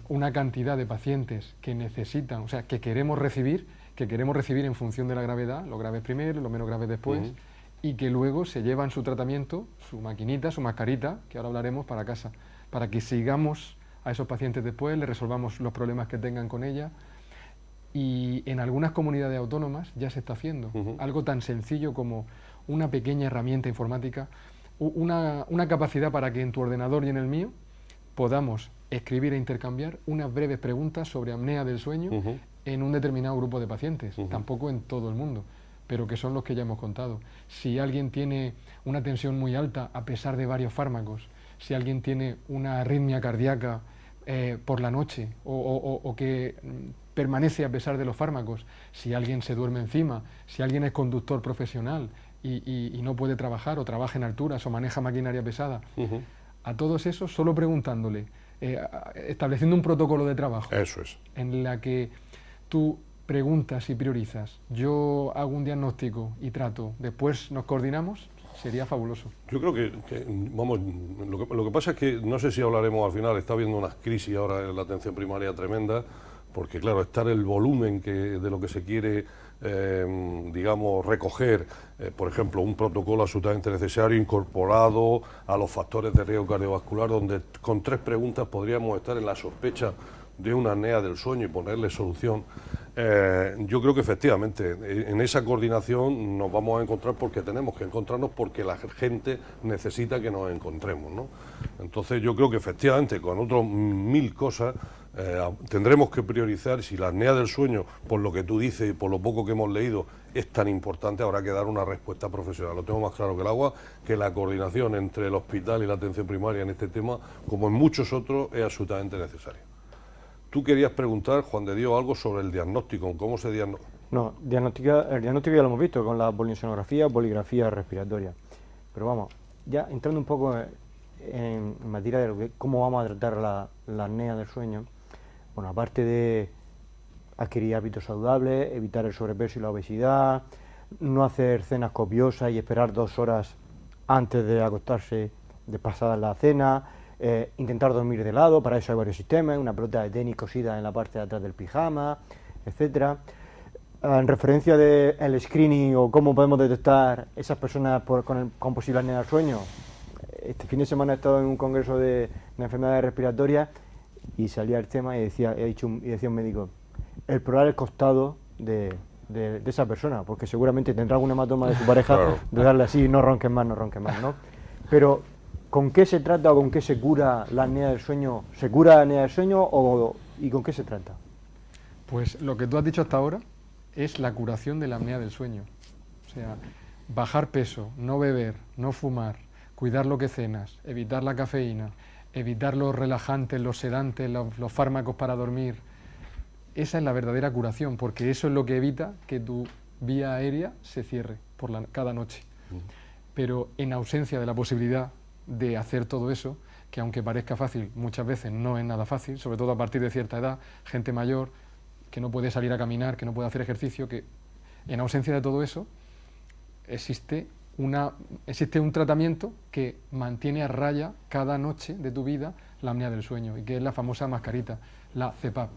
[SPEAKER 3] una cantidad de pacientes que necesitan, o sea, que queremos recibir en función de la gravedad, los graves primero, los menos graves después, y que luego se llevan su tratamiento, su maquinita, su mascarita, que ahora hablaremos, para casa, para que sigamos a esos pacientes después, les resolvamos los problemas que tengan con ella. Y en algunas comunidades autónomas ya se está haciendo algo tan sencillo como una pequeña herramienta informática, una capacidad para que en tu ordenador y en el mío podamos escribir e intercambiar unas breves preguntas sobre apnea del sueño en un determinado grupo de pacientes, tampoco en todo el mundo, pero que son los que ya hemos contado. Si alguien tiene una tensión muy alta a pesar de varios fármacos, si alguien tiene una arritmia cardíaca por la noche o que permanece a pesar de los fármacos, si alguien se duerme encima, si alguien es conductor profesional y no puede trabajar o trabaja en alturas o maneja maquinaria pesada, a todos esos solo preguntándole, estableciendo un protocolo de trabajo.
[SPEAKER 2] Eso es.
[SPEAKER 3] En la que tú preguntas y priorizas, yo hago un diagnóstico y trato, después nos coordinamos, sería fabuloso.
[SPEAKER 2] Yo creo que vamos, lo que pasa es que, no sé si hablaremos al final, está habiendo una crisis ahora en la atención primaria tremenda, porque claro, está el volumen de lo que se quiere, digamos, recoger, por ejemplo, un protocolo absolutamente necesario, incorporado a los factores de riesgo cardiovascular, donde con 3 preguntas podríamos estar en la sospecha de una apnea del sueño y ponerle solución. Yo creo que efectivamente en esa coordinación nos vamos a encontrar porque tenemos que encontrarnos, porque la gente necesita que nos encontremos, ¿no? Entonces yo creo que efectivamente con otras 1000 cosas tendremos que priorizar. Si la apnea del sueño, por lo que tú dices y por lo poco que hemos leído, es tan importante, habrá que dar una respuesta profesional. Lo tengo más claro que el agua, que la coordinación entre el hospital y la atención primaria en este tema, como en muchos otros, es absolutamente necesaria. Tú querías preguntar, Juan de Dios, algo sobre el diagnóstico, cómo se diagnostica.
[SPEAKER 4] No, el diagnóstico ya lo hemos visto con la polisonografía, poligrafía respiratoria. Pero vamos, ya entrando un poco en materia de cómo vamos a tratar la apnea del sueño. Bueno, aparte de adquirir hábitos saludables, evitar el sobrepeso y la obesidad, no hacer cenas copiosas y esperar 2 horas antes de acostarse, de pasada la cena, intentar dormir de lado, para eso hay varios sistemas, una pelota de tenis cosida en la parte de atrás del pijama, etcétera. En referencia del screening o cómo podemos detectar esas personas con posible apnea del sueño, este fin de semana he estado en un congreso de enfermedades respiratorias y salía el tema y decía un médico, el probar el costado de esa persona, porque seguramente tendrá algún hematoma de su pareja, claro, de darle así, no ronques más, ¿no? Pero ¿con qué se trata o con qué se cura la apnea del sueño? ¿Se cura la apnea del sueño y con qué se trata?
[SPEAKER 3] Pues lo que tú has dicho hasta ahora es la curación de la apnea del sueño. O sea, bajar peso, no beber, no fumar, cuidar lo que cenas, evitar la cafeína, evitar los relajantes, los sedantes, los fármacos para dormir. Esa es la verdadera curación, porque eso es lo que evita que tu vía aérea se cierre cada noche. Pero en ausencia de la posibilidad de hacer todo eso, que aunque parezca fácil, muchas veces no es nada fácil, sobre todo a partir de cierta edad, gente mayor que no puede salir a caminar, que no puede hacer ejercicio, que en ausencia de todo eso existe un tratamiento que mantiene a raya cada noche de tu vida la apnea del sueño, y que es la famosa mascarita, la CPAP.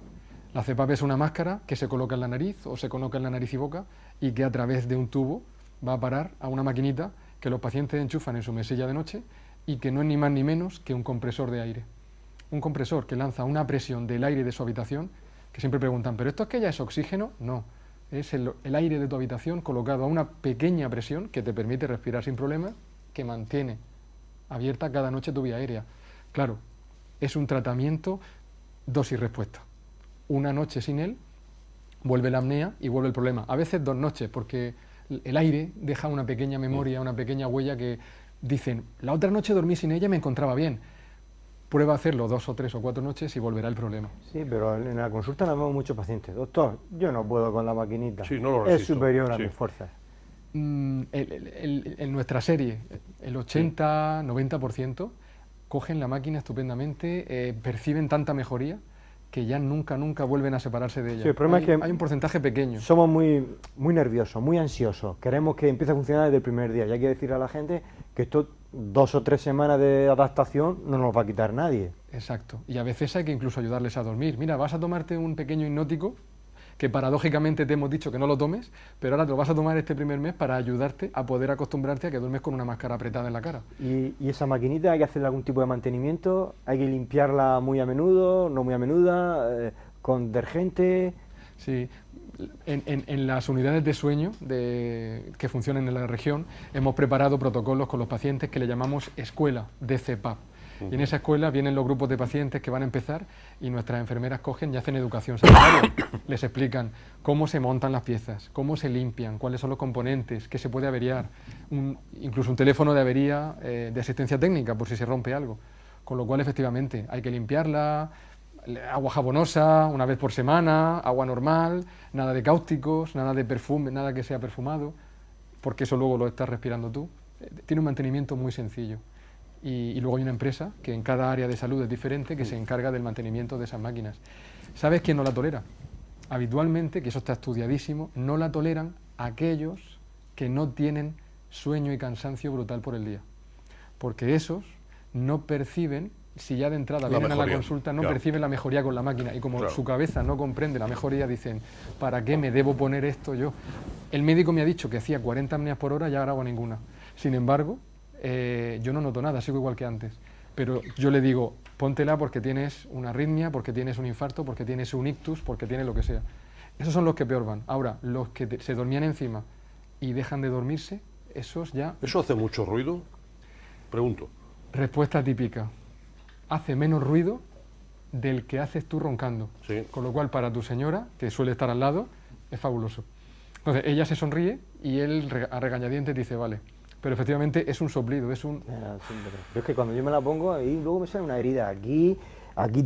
[SPEAKER 3] La CPAP es una máscara que se coloca en la nariz o se coloca en la nariz y boca y que a través de un tubo va a parar a una maquinita que los pacientes enchufan en su mesilla de noche y que no es ni más ni menos que un compresor de aire. Un compresor que lanza una presión del aire de su habitación, que siempre preguntan, ¿pero esto es que ya es oxígeno? No, es el aire de tu habitación colocado a una pequeña presión que te permite respirar sin problemas, que mantiene abierta cada noche tu vía aérea. Claro, es un tratamiento dosis-respuesta. Una noche sin él, vuelve la apnea y vuelve el problema. A veces 2 noches, porque el aire deja una pequeña memoria, una pequeña huella que dicen, la otra noche dormí sin ella y me encontraba bien. Prueba a hacerlo 2 o 3 o 4 noches y volverá el problema.
[SPEAKER 4] Sí, pero en la consulta nos vemos muchos pacientes. Doctor, yo no puedo con la maquinita.
[SPEAKER 2] Sí, no lo
[SPEAKER 4] es
[SPEAKER 2] resisto.
[SPEAKER 4] superior a
[SPEAKER 2] Sí.
[SPEAKER 4] mis fuerzas.
[SPEAKER 3] En nuestra serie, el 80-90% cogen la máquina estupendamente, perciben tanta mejoría que ya nunca vuelven a separarse de ella.
[SPEAKER 4] Sí, el problema es que
[SPEAKER 3] hay un porcentaje pequeño.
[SPEAKER 4] Somos muy nerviosos, muy ansiosos. Queremos que empiece a funcionar desde el primer día. Y hay que decir a la gente que esto 2 o 3 semanas de adaptación no nos va a quitar nadie.
[SPEAKER 3] Exacto. Y a veces hay que incluso ayudarles a dormir. Mira, vas a tomarte un pequeño hipnótico, que paradójicamente te hemos dicho que no lo tomes, pero ahora te lo vas a tomar este primer mes para ayudarte a poder acostumbrarte a que duermes con una máscara apretada en la cara.
[SPEAKER 4] Y esa maquinita hay que hacerle algún tipo de mantenimiento, hay que limpiarla muy a menudo, no muy a menudo, con detergente.
[SPEAKER 3] Sí, en las unidades de sueño que funcionan en la región hemos preparado protocolos con los pacientes que le llamamos escuela de CPAP. Y en esa escuela vienen los grupos de pacientes que van a empezar y nuestras enfermeras cogen y hacen educación sanitaria. Les explican cómo se montan las piezas, cómo se limpian, cuáles son los componentes, qué se puede averiar, incluso un teléfono de avería de asistencia técnica por si se rompe algo. Con lo cual, efectivamente, hay que limpiarla, agua jabonosa una vez por semana, agua normal, nada de cáusticos, nada de perfume, nada que sea perfumado, porque eso luego lo estás respirando tú. Tiene un mantenimiento muy sencillo. Y luego hay una empresa que en cada área de salud es diferente, que se encarga del mantenimiento de esas máquinas. ¿Sabes quién no la tolera? Habitualmente, que eso está estudiadísimo, no la toleran aquellos que no tienen sueño y cansancio brutal por el día. Porque esos no perciben, si ya de entrada vienen a la consulta, no perciben la mejoría con la máquina. Y como su cabeza no comprende la mejoría, dicen, ¿para qué me debo poner esto yo? El médico me ha dicho que hacía 40 apneas por hora y ahora hago ninguna. Sin embargo, yo no noto nada, sigo igual que antes. Pero yo le digo, póntela porque tienes una arritmia, porque tienes un infarto, porque tienes un ictus, porque tienes lo que sea. Esos son los que peor van. Ahora, los que se dormían encima y dejan de dormirse, esos ya...
[SPEAKER 2] ¿Eso hace mucho ruido? Pregunto.
[SPEAKER 3] Respuesta típica. Hace menos ruido del que haces tú roncando.
[SPEAKER 2] Sí.
[SPEAKER 3] Con lo cual, para tu señora, que suele estar al lado, es fabuloso. Entonces, ella se sonríe y él a regañadientes dice, vale. Pero efectivamente es un soplido, es un...
[SPEAKER 4] Pero es que cuando yo me la pongo, ahí luego me sale una herida aquí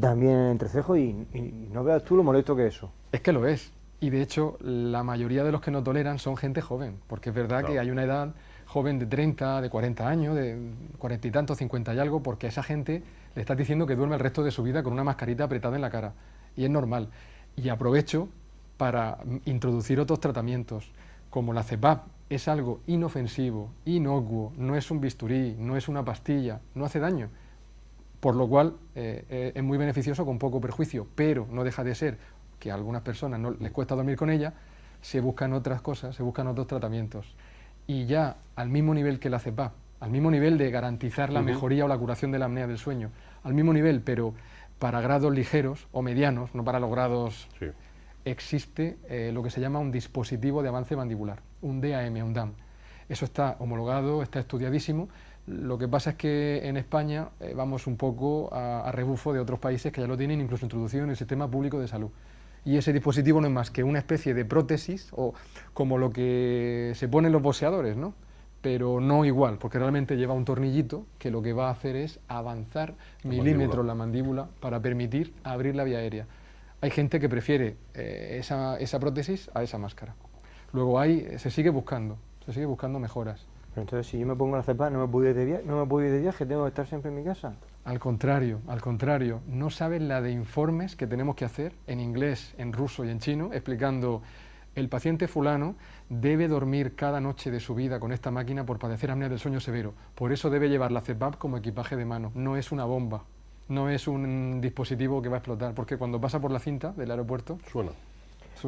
[SPEAKER 4] también en el entrecejo y no veas tú lo molesto que es eso.
[SPEAKER 3] Es que lo es. Y de hecho, la mayoría de los que no toleran son gente joven, porque es verdad que hay una edad joven de 30, de 40 años, de 40 y tantos, 50 y algo, porque a esa gente le estás diciendo que duerme el resto de su vida con una mascarita apretada en la cara. Y es normal. Y aprovecho para introducir otros tratamientos, como la CPAP. Es algo inofensivo, inocuo, no es un bisturí, no es una pastilla, no hace daño, por lo cual es muy beneficioso con poco perjuicio, pero no deja de ser que a algunas personas no les cuesta dormir con ella, se buscan otras cosas, se buscan otros tratamientos. Y ya al mismo nivel que la CPAP, al mismo nivel de garantizar la mejoría o la curación de la apnea del sueño, al mismo nivel, pero para grados ligeros o medianos, no para los grados...
[SPEAKER 2] Sí.
[SPEAKER 3] Existe lo que se llama un dispositivo de avance mandibular, un DAM, un DAM. Eso está homologado, está estudiadísimo. Lo que pasa es que en España vamos un poco a rebufo de otros países que ya lo tienen incluso introducido en el sistema público de salud. Y ese dispositivo no es más que una especie de prótesis, o como lo que se ponen los boxeadores, ¿no? Pero no igual, porque realmente lleva un tornillito que lo que va a hacer es avanzar milímetros la mandíbula para permitir abrir la vía aérea. Hay gente que prefiere esa prótesis a esa máscara. Luego se sigue buscando mejoras.
[SPEAKER 4] Pero entonces, si yo me pongo la CPAP, no me puedo ir de viaje, tengo que estar siempre en mi casa.
[SPEAKER 3] Al contrario, no saben la de informes que tenemos que hacer en inglés, en ruso y en chino, explicando el paciente fulano debe dormir cada noche de su vida con esta máquina por padecer apnea del sueño severo. Por eso debe llevar la CPAP como equipaje de mano. No es una bomba, no es un dispositivo que va a explotar, porque cuando pasa por la cinta del aeropuerto...
[SPEAKER 2] Suena.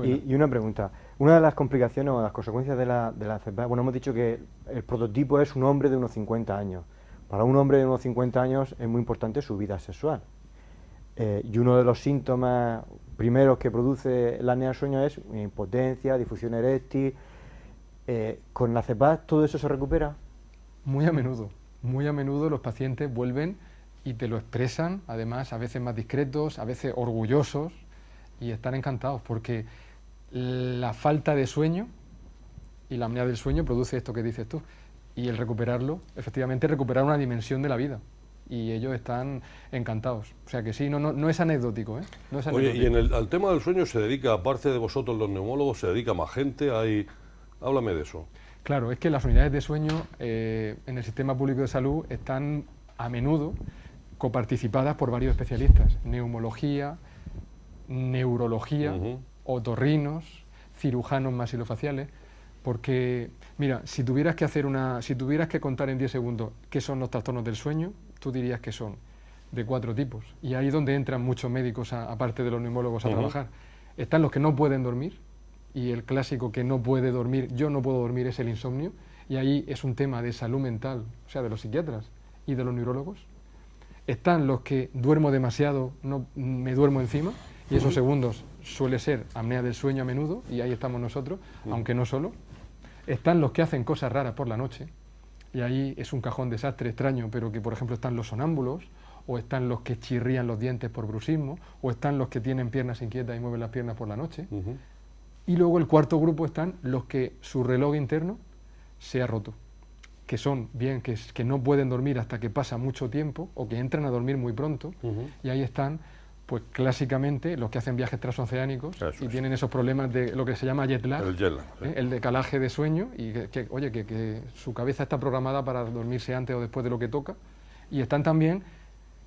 [SPEAKER 4] Y una pregunta, una de las complicaciones o las consecuencias de la CPAP, bueno, hemos dicho que el prototipo es un hombre de unos 50 años. Para un hombre de unos 50 años es muy importante su vida sexual. Y uno de los síntomas primeros que produce la apnea del sueño es impotencia, difusión eréctil. ¿Con la CPAP todo eso se recupera?
[SPEAKER 3] Muy a menudo los pacientes vuelven y te lo expresan, además a veces más discretos, a veces orgullosos, y están encantados porque la falta de sueño y la apnea del sueño produce esto que dices tú, y el recuperarlo, efectivamente recuperar una dimensión de la vida, y ellos están encantados. O sea que sí, no es anecdótico, ¿eh? No es
[SPEAKER 2] Oye,
[SPEAKER 3] anecdótico.
[SPEAKER 2] y al tema del sueño se dedica, aparte de vosotros los neumólogos, se dedica más gente, háblame de eso.
[SPEAKER 3] Claro, es que las unidades de sueño en el sistema público de salud están a menudo coparticipadas por varios especialistas, neumología, neurología, otorrinos, cirujanos maxilofaciales, porque, mira, si tuvieras que contar en 10 segundos qué son los trastornos del sueño, tú dirías que son de 4 tipos, y ahí es donde entran muchos médicos, aparte de los neumólogos, a trabajar. Están los que no pueden dormir, y el clásico que no puede dormir, yo no puedo dormir, es el insomnio, y ahí es un tema de salud mental, o sea, de los psiquiatras y de los neurólogos. Están los que duermo demasiado, no me duermo encima, y esos segundos suele ser apnea del sueño a menudo, y ahí estamos nosotros, aunque no solo. Están los que hacen cosas raras por la noche, y ahí es un cajón desastre extraño, pero que por ejemplo están los sonámbulos, o están los que chirrían los dientes por bruxismo, o están los que tienen piernas inquietas y mueven las piernas por la noche. Y luego el cuarto grupo están los que su reloj interno se ha roto, que son bien que no pueden dormir hasta que pasa mucho tiempo, o que entran a dormir muy pronto, y ahí están, pues clásicamente, los que hacen viajes transoceánicos y tienen esos problemas de lo que se llama jet lag,
[SPEAKER 2] el jet lag, sí.
[SPEAKER 3] el decalaje de sueño, y que su cabeza está programada para dormirse antes o después de lo que toca. Y están también,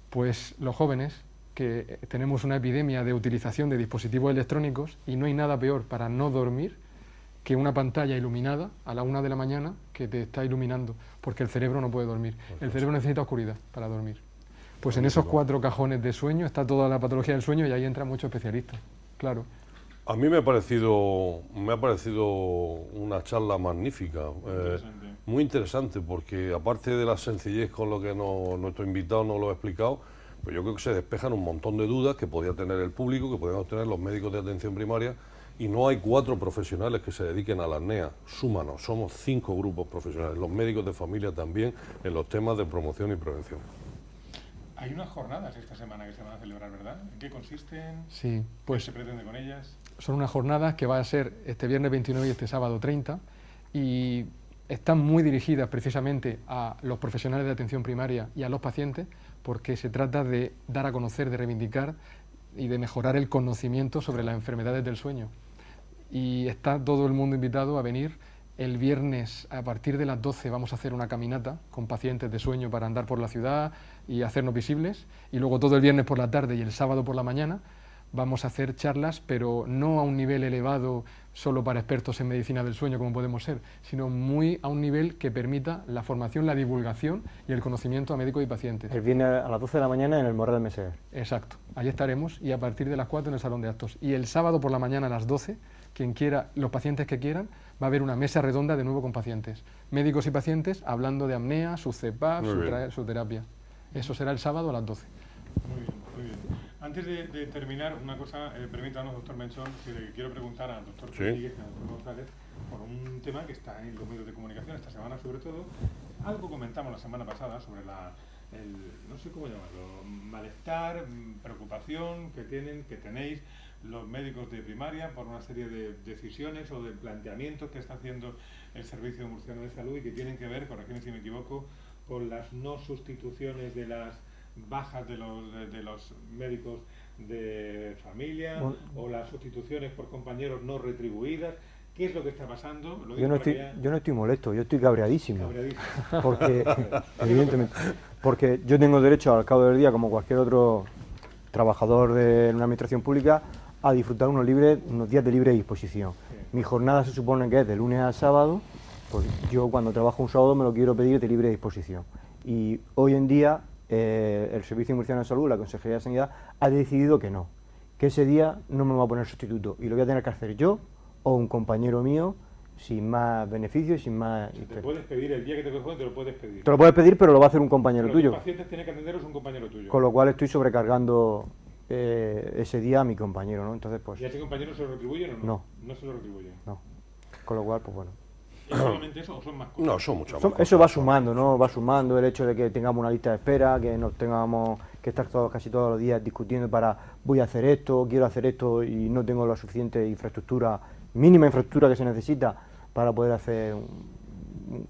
[SPEAKER 3] pues, los jóvenes, que tenemos una epidemia de utilización de dispositivos electrónicos, y no hay nada peor para no dormir que una pantalla iluminada a la 1 de la mañana que te está iluminando, porque el cerebro no puede dormir. El cerebro necesita oscuridad para dormir. Pues en esos 4 cajones de sueño está toda la patología del sueño, y ahí entran muchos especialistas, claro.
[SPEAKER 2] A mí me ha parecido una charla magnífica, muy interesante, porque aparte de la sencillez con lo que nuestro invitado nos lo ha explicado, pues yo creo que se despejan un montón de dudas que podía tener el público, que podíamos tener los médicos de atención primaria, y no hay 4 profesionales que se dediquen a la apnea. Súmanos, somos 5 grupos profesionales, los médicos de familia también, en los temas de promoción y prevención.
[SPEAKER 1] Hay unas jornadas esta semana que se van a celebrar, ¿verdad? ¿En qué consisten?
[SPEAKER 3] Sí, pues
[SPEAKER 1] ¿Qué se pretende con ellas?
[SPEAKER 3] son unas jornadas que va a ser este viernes 29 y este sábado 30, y están muy dirigidas precisamente a los profesionales de atención primaria y a los pacientes, porque se trata de dar a conocer, de reivindicar y de mejorar el conocimiento sobre las enfermedades del sueño. Y está todo el mundo invitado a venir. El viernes a partir de las 12 vamos a hacer una caminata con pacientes de sueño para andar por la ciudad y hacernos visibles, y luego todo el viernes por la tarde y el sábado por la mañana vamos a hacer charlas, pero no a un nivel elevado solo para expertos en medicina del sueño como podemos ser, sino muy a un nivel que permita la formación, la divulgación y el conocimiento a médicos y pacientes.
[SPEAKER 4] El viernes a las 12 de la mañana en el Morral de Meseguer.
[SPEAKER 3] Exacto, ahí estaremos, y a partir de las 4 en el salón de actos. Y el sábado por la mañana a las 12, quien quiera, los pacientes que quieran, va a haber una mesa redonda de nuevo con pacientes, médicos y pacientes, hablando de apnea, su CPAP, su terapia. Eso será el sábado a las 12.
[SPEAKER 1] Muy bien, muy bien. Antes de terminar, una cosa, permítanos, doctor Menchón, que le quiero preguntar al doctor Rodríguez y al doctor González por un tema que está en los medios de comunicación esta semana, sobre todo. Algo comentamos la semana pasada sobre no sé cómo llamarlo, malestar, preocupación que tenéis los médicos de primaria por una serie de decisiones o de planteamientos que está haciendo el Servicio Murciano de Salud, y que tienen que ver, corregidme si me equivoco, con las no sustituciones de las bajas de los médicos de familia, o las sustituciones por compañeros no retribuidas. ¿Qué es lo que está pasando? Lo
[SPEAKER 4] Yo
[SPEAKER 1] digo
[SPEAKER 4] no,
[SPEAKER 1] para que ya-
[SPEAKER 4] yo no estoy molesto, yo estoy cabreadísimo.
[SPEAKER 1] Cabreadísimo.
[SPEAKER 4] Porque, evidentemente, porque yo tengo derecho al cabo del día, como cualquier otro trabajador de una administración pública, a disfrutar unos días de libre disposición. Mi jornada se supone que es de lunes a sábado, pues yo cuando trabajo un sábado me lo quiero pedir de libre disposición. Y hoy en día el Servicio Murciano de Salud, la Consejería de Sanidad, ha decidido que no, que ese día no me va a poner sustituto y lo voy a tener que hacer yo o un compañero mío, sin más beneficio y sin más...
[SPEAKER 1] Te puedes pedir el día que te corresponde, te lo puedes pedir.
[SPEAKER 4] Te lo puedes pedir, pero lo va a hacer un compañero
[SPEAKER 1] Pero
[SPEAKER 4] tuyo.
[SPEAKER 1] los pacientes tiene que atenderos un compañero tuyo.
[SPEAKER 4] Con lo cual estoy sobrecargando ese día a mi compañero, ¿no? Entonces, pues,
[SPEAKER 1] ¿Y a ese compañero se lo retribuyen o no?
[SPEAKER 4] No.
[SPEAKER 1] No se lo retribuyen.
[SPEAKER 4] no. Con lo cual, pues bueno.
[SPEAKER 1] ¿Es solamente eso o son más cosas?
[SPEAKER 2] No, son muchas
[SPEAKER 4] Eso,
[SPEAKER 2] más
[SPEAKER 4] eso va
[SPEAKER 2] cosas.
[SPEAKER 4] sumando, ¿no? Va sumando el hecho de que tengamos una lista de espera, que nos tengamos que estar casi todos los días discutiendo para voy a hacer esto, quiero hacer esto y no tengo la suficiente infraestructura, mínima infraestructura que se necesita para poder hacer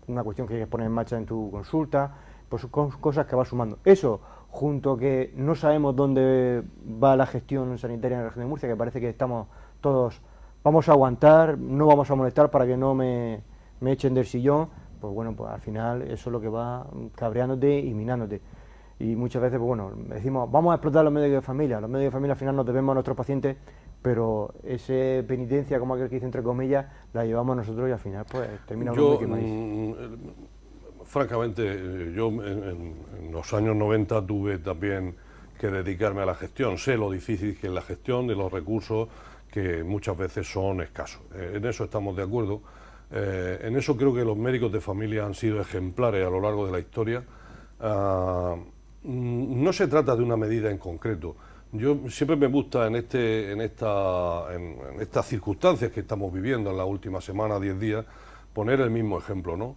[SPEAKER 4] una cuestión que hay que poner en marcha en tu consulta, pues son cosas que va sumando. Eso, junto que no sabemos dónde va la gestión sanitaria en la región de Murcia, que parece que estamos todos, vamos a aguantar, no vamos a molestar para que no me echen del sillón, pues bueno, pues al final eso es lo que va cabreándote y minándote. Y muchas veces, pues bueno, decimos, vamos a explotar los médicos de familia. Los médicos de familia al final nos debemos a nuestros pacientes, pero esa penitencia, como aquel que dice entre comillas, la llevamos nosotros y al final pues termina uno muy quemadísimo.
[SPEAKER 2] Francamente, yo en los años 90 tuve también que dedicarme a la gestión. Sé lo difícil que es la gestión de los recursos, que muchas veces son escasos. En eso estamos de acuerdo. En eso creo que los médicos de familia han sido ejemplares a lo largo de la historia. No se trata de una medida en concreto. Yo siempre me gusta en estas circunstancias que estamos viviendo en las últimas semanas, 10 días, poner el mismo ejemplo, ¿no?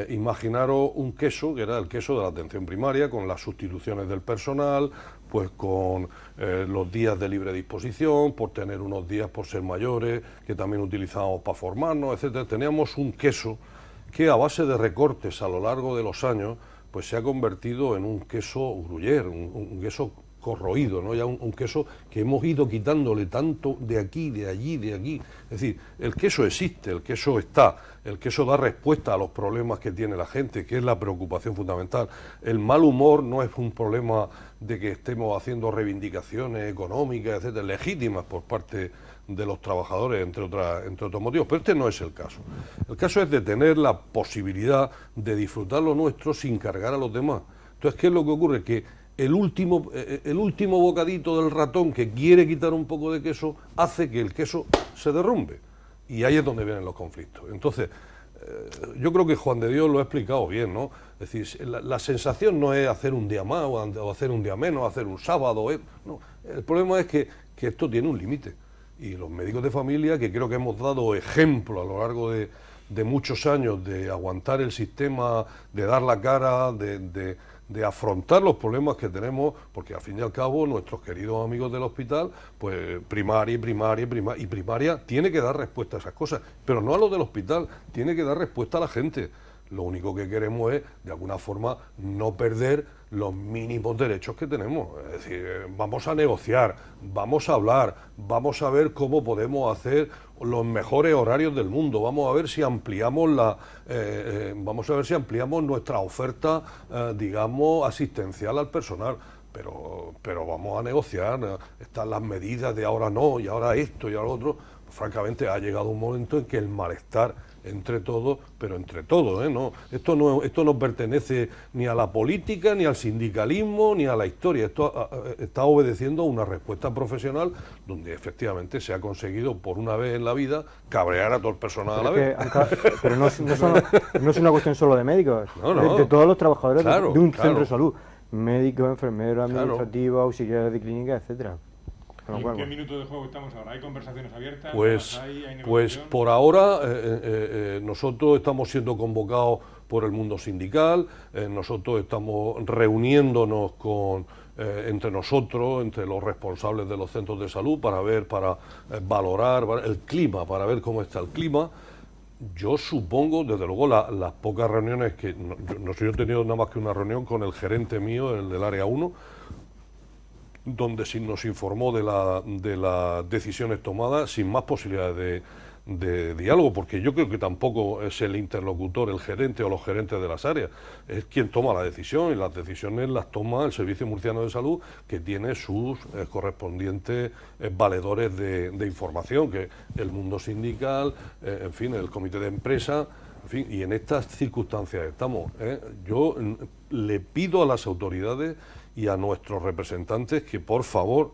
[SPEAKER 2] Imaginaros un queso, que era el queso de la atención primaria, con las sustituciones del personal, pues con los días de libre disposición, por tener unos días por ser mayores, que también utilizábamos para formarnos, etcétera. Teníamos un queso que a base de recortes a lo largo de los años, pues se ha convertido en un queso gruyère, un queso corroído, ¿no? Ya un queso que hemos ido quitándole tanto de aquí, de allí, de aquí. Es decir, el queso existe, el queso está, el queso da respuesta a los problemas que tiene la gente, que es la preocupación fundamental. El mal humor no es un problema de que estemos haciendo reivindicaciones económicas, etcétera, legítimas por parte de los trabajadores, entre otros motivos, pero este no es el caso. El caso es de tener la posibilidad de disfrutar lo nuestro sin cargar a los demás. Entonces, ¿qué es lo que ocurre? Que el último bocadito del ratón que quiere quitar un poco de queso hace que el queso se derrumbe. Y ahí es donde vienen los conflictos. Entonces, yo creo que Juan de Dios lo ha explicado bien, ¿no? Es decir, la sensación no es hacer un día más o hacer un día menos, hacer un sábado. No. El problema es que esto tiene un límite. Y los médicos de familia, que creo que hemos dado ejemplo a lo largo de muchos años de aguantar el sistema, de dar la cara, de afrontar los problemas que tenemos, porque al fin y al cabo nuestros queridos amigos del hospital, pues primaria tiene que dar respuesta a esas cosas, pero no a los del hospital, tiene que dar respuesta a la gente. Lo único que queremos es, de alguna forma, no perder los mínimos derechos que tenemos. Es decir, vamos a negociar, vamos a hablar, vamos a ver cómo podemos hacer los mejores horarios del mundo, vamos a ver si ampliamos nuestra oferta, digamos, asistencial al personal. Pero vamos a negociar, están las medidas de ahora no, y ahora esto, y ahora otro. Francamente, ha llegado un momento en que el malestar entre todos, pero entre todos, ¿no? Esto no pertenece ni a la política, ni al sindicalismo, ni a la historia. Esto está obedeciendo a una respuesta profesional donde efectivamente se ha conseguido por una vez en la vida cabrear a todo el personal a la vez.
[SPEAKER 4] Pero no es una cuestión solo de médicos,
[SPEAKER 2] No.
[SPEAKER 4] de todos los trabajadores de un centro
[SPEAKER 2] claro.
[SPEAKER 4] de salud, médicos, enfermeros, administrativos, auxiliares de clínica, etcétera.
[SPEAKER 1] ¿En qué minuto de juego estamos ahora? ¿Hay conversaciones abiertas?
[SPEAKER 2] Pues
[SPEAKER 1] negociación?
[SPEAKER 2] por ahora nosotros estamos siendo convocados por el mundo sindical, nosotros estamos reuniéndonos entre nosotros, entre los responsables de los centros de salud, para valorar el clima, para ver cómo está el clima. Yo supongo, desde luego, las pocas reuniones que... yo he tenido nada más que una reunión con el gerente mío, el del área 1, donde nos informó de las decisiones tomadas, sin más posibilidades de diálogo, porque yo creo que tampoco es el interlocutor, el gerente o los gerentes de las áreas, es quien toma la decisión, y las decisiones las toma el Servicio Murciano de Salud, que tiene sus correspondientes valedores de información, que el mundo sindical, en fin, el comité de empresa, en fin, y en estas circunstancias estamos. Yo le pido a las autoridades y a nuestros representantes que por favor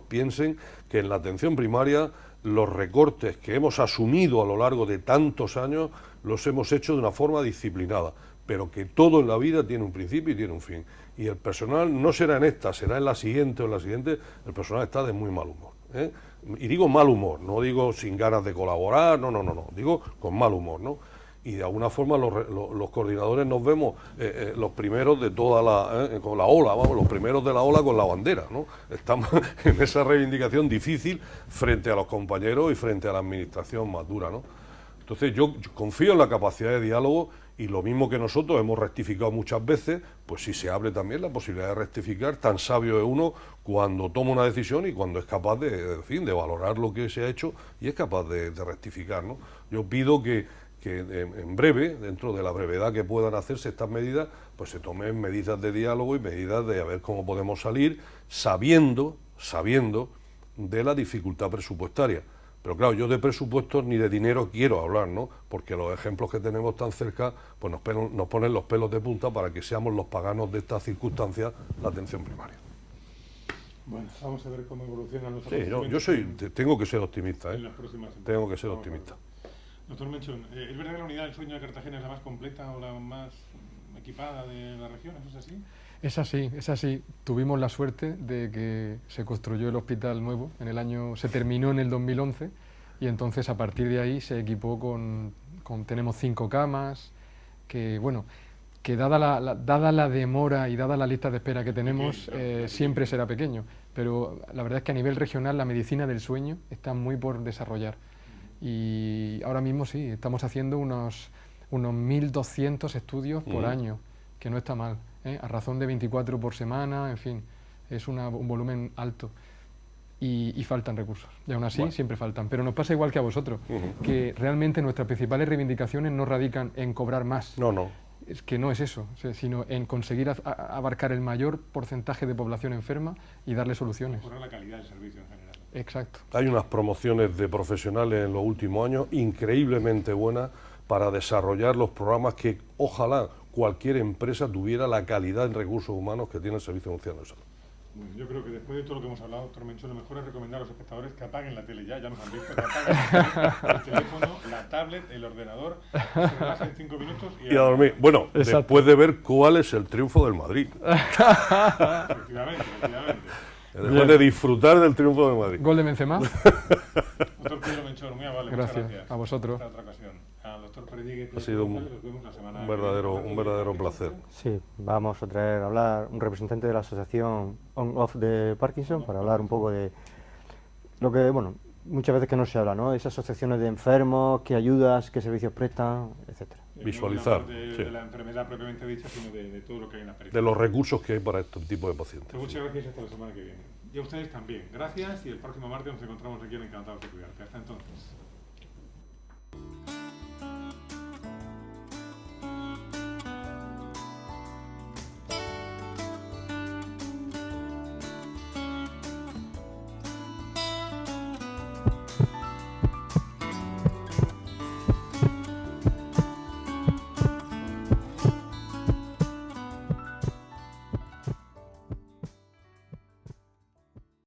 [SPEAKER 2] piensen que en la atención primaria los recortes que hemos asumido a lo largo de tantos años los hemos hecho de una forma disciplinada, pero que todo en la vida tiene un principio y tiene un fin. Y el personal no será en esta, será en la siguiente o en la siguiente, el personal está de muy mal humor. Y digo mal humor, no digo sin ganas de colaborar, no, digo con mal humor, ¿no? Y de alguna forma los coordinadores nos vemos los primeros de toda con la ola, vamos, los primeros de la ola con la bandera, ¿no? Estamos en esa reivindicación difícil frente a los compañeros y frente a la administración más dura, ¿no? Entonces yo confío en la capacidad de diálogo, y lo mismo que nosotros hemos rectificado muchas veces, pues si se abre también la posibilidad de rectificar, tan sabio es uno cuando toma una decisión y cuando es capaz de valorar lo que se ha hecho y es capaz de rectificar, ¿no? Yo pido que en breve, dentro de la brevedad que puedan hacerse estas medidas, pues se tomen medidas de diálogo y medidas de a ver cómo podemos salir, sabiendo de la dificultad presupuestaria. Pero claro, yo de presupuestos ni de dinero quiero hablar, ¿no? Porque los ejemplos que tenemos tan cerca, pues nos ponen los pelos de punta para que seamos los paganos de estas circunstancias, la atención primaria.
[SPEAKER 1] Bueno, vamos a ver cómo evolucionan los
[SPEAKER 2] tengo que ser optimista,
[SPEAKER 1] en las próximas semanas.
[SPEAKER 2] Tengo que ser optimista.
[SPEAKER 1] Doctor Menchón, ¿es verdad que la unidad del sueño de Cartagena es la más completa o la más equipada de la región? ¿Eso es así?
[SPEAKER 3] Es así. Tuvimos la suerte de que se construyó el hospital nuevo se terminó en el 2011, y entonces a partir de ahí se equipó tenemos 5 camas, que dada la demora y dada la lista de espera que tenemos, siempre será pequeño, pero la verdad es que a nivel regional la medicina del sueño está muy por desarrollar. Y ahora mismo sí, estamos haciendo unos 1.200 estudios por año, que no está mal, a razón de 24 por semana, en fin, es un volumen alto. Y faltan recursos, y aún así siempre faltan, pero nos pasa igual que a vosotros, que realmente nuestras principales reivindicaciones no radican en cobrar más.
[SPEAKER 2] No.
[SPEAKER 3] Es que no es eso, sino en conseguir abarcar el mayor porcentaje de población enferma y darle soluciones.
[SPEAKER 1] Mejorar la calidad del servicio en general.
[SPEAKER 3] Exacto.
[SPEAKER 2] Hay unas promociones de profesionales en los últimos años increíblemente buenas para desarrollar los programas que ojalá cualquier empresa tuviera la calidad en recursos humanos que tiene el Servicio Murciano de Salud.
[SPEAKER 1] Bueno, yo creo que después de todo lo que hemos hablado, doctor Menchón, lo mejor es recomendar a los espectadores que apaguen la tele ya nos han visto, que apaguen el teléfono, la tablet, el ordenador, se relajen 5 minutos y a dormir.
[SPEAKER 2] Bueno, después de ver cuál es el triunfo del Madrid.
[SPEAKER 1] Efectivamente.
[SPEAKER 2] Después de disfrutar del triunfo del Madrid.
[SPEAKER 3] ¿Gol de Benzema?
[SPEAKER 1] Doctor Pedro Menchón, muy amable,
[SPEAKER 3] gracias.
[SPEAKER 1] Muchas gracias.
[SPEAKER 3] A vosotros.
[SPEAKER 1] Hasta otra ocasión. Al doctor Pérez,
[SPEAKER 2] ha sido un verdadero placer.
[SPEAKER 4] Sí, vamos a traer a hablar un representante de la asociación On-Off de Parkinson para hablar un poco de lo que, muchas veces que no se habla, ¿no? Esas asociaciones de enfermos, qué ayudas, qué servicios prestan, etcétera.
[SPEAKER 2] Visualizar.
[SPEAKER 1] No de la enfermedad propiamente dicha, sino de todo lo que hay en la periferia.
[SPEAKER 2] De los recursos que hay para este tipo de pacientes.
[SPEAKER 1] Pues muchas gracias, hasta la semana que viene. Y a ustedes también. Gracias, y el próximo martes nos encontramos aquí en Encantados de Cuidarte. Hasta entonces.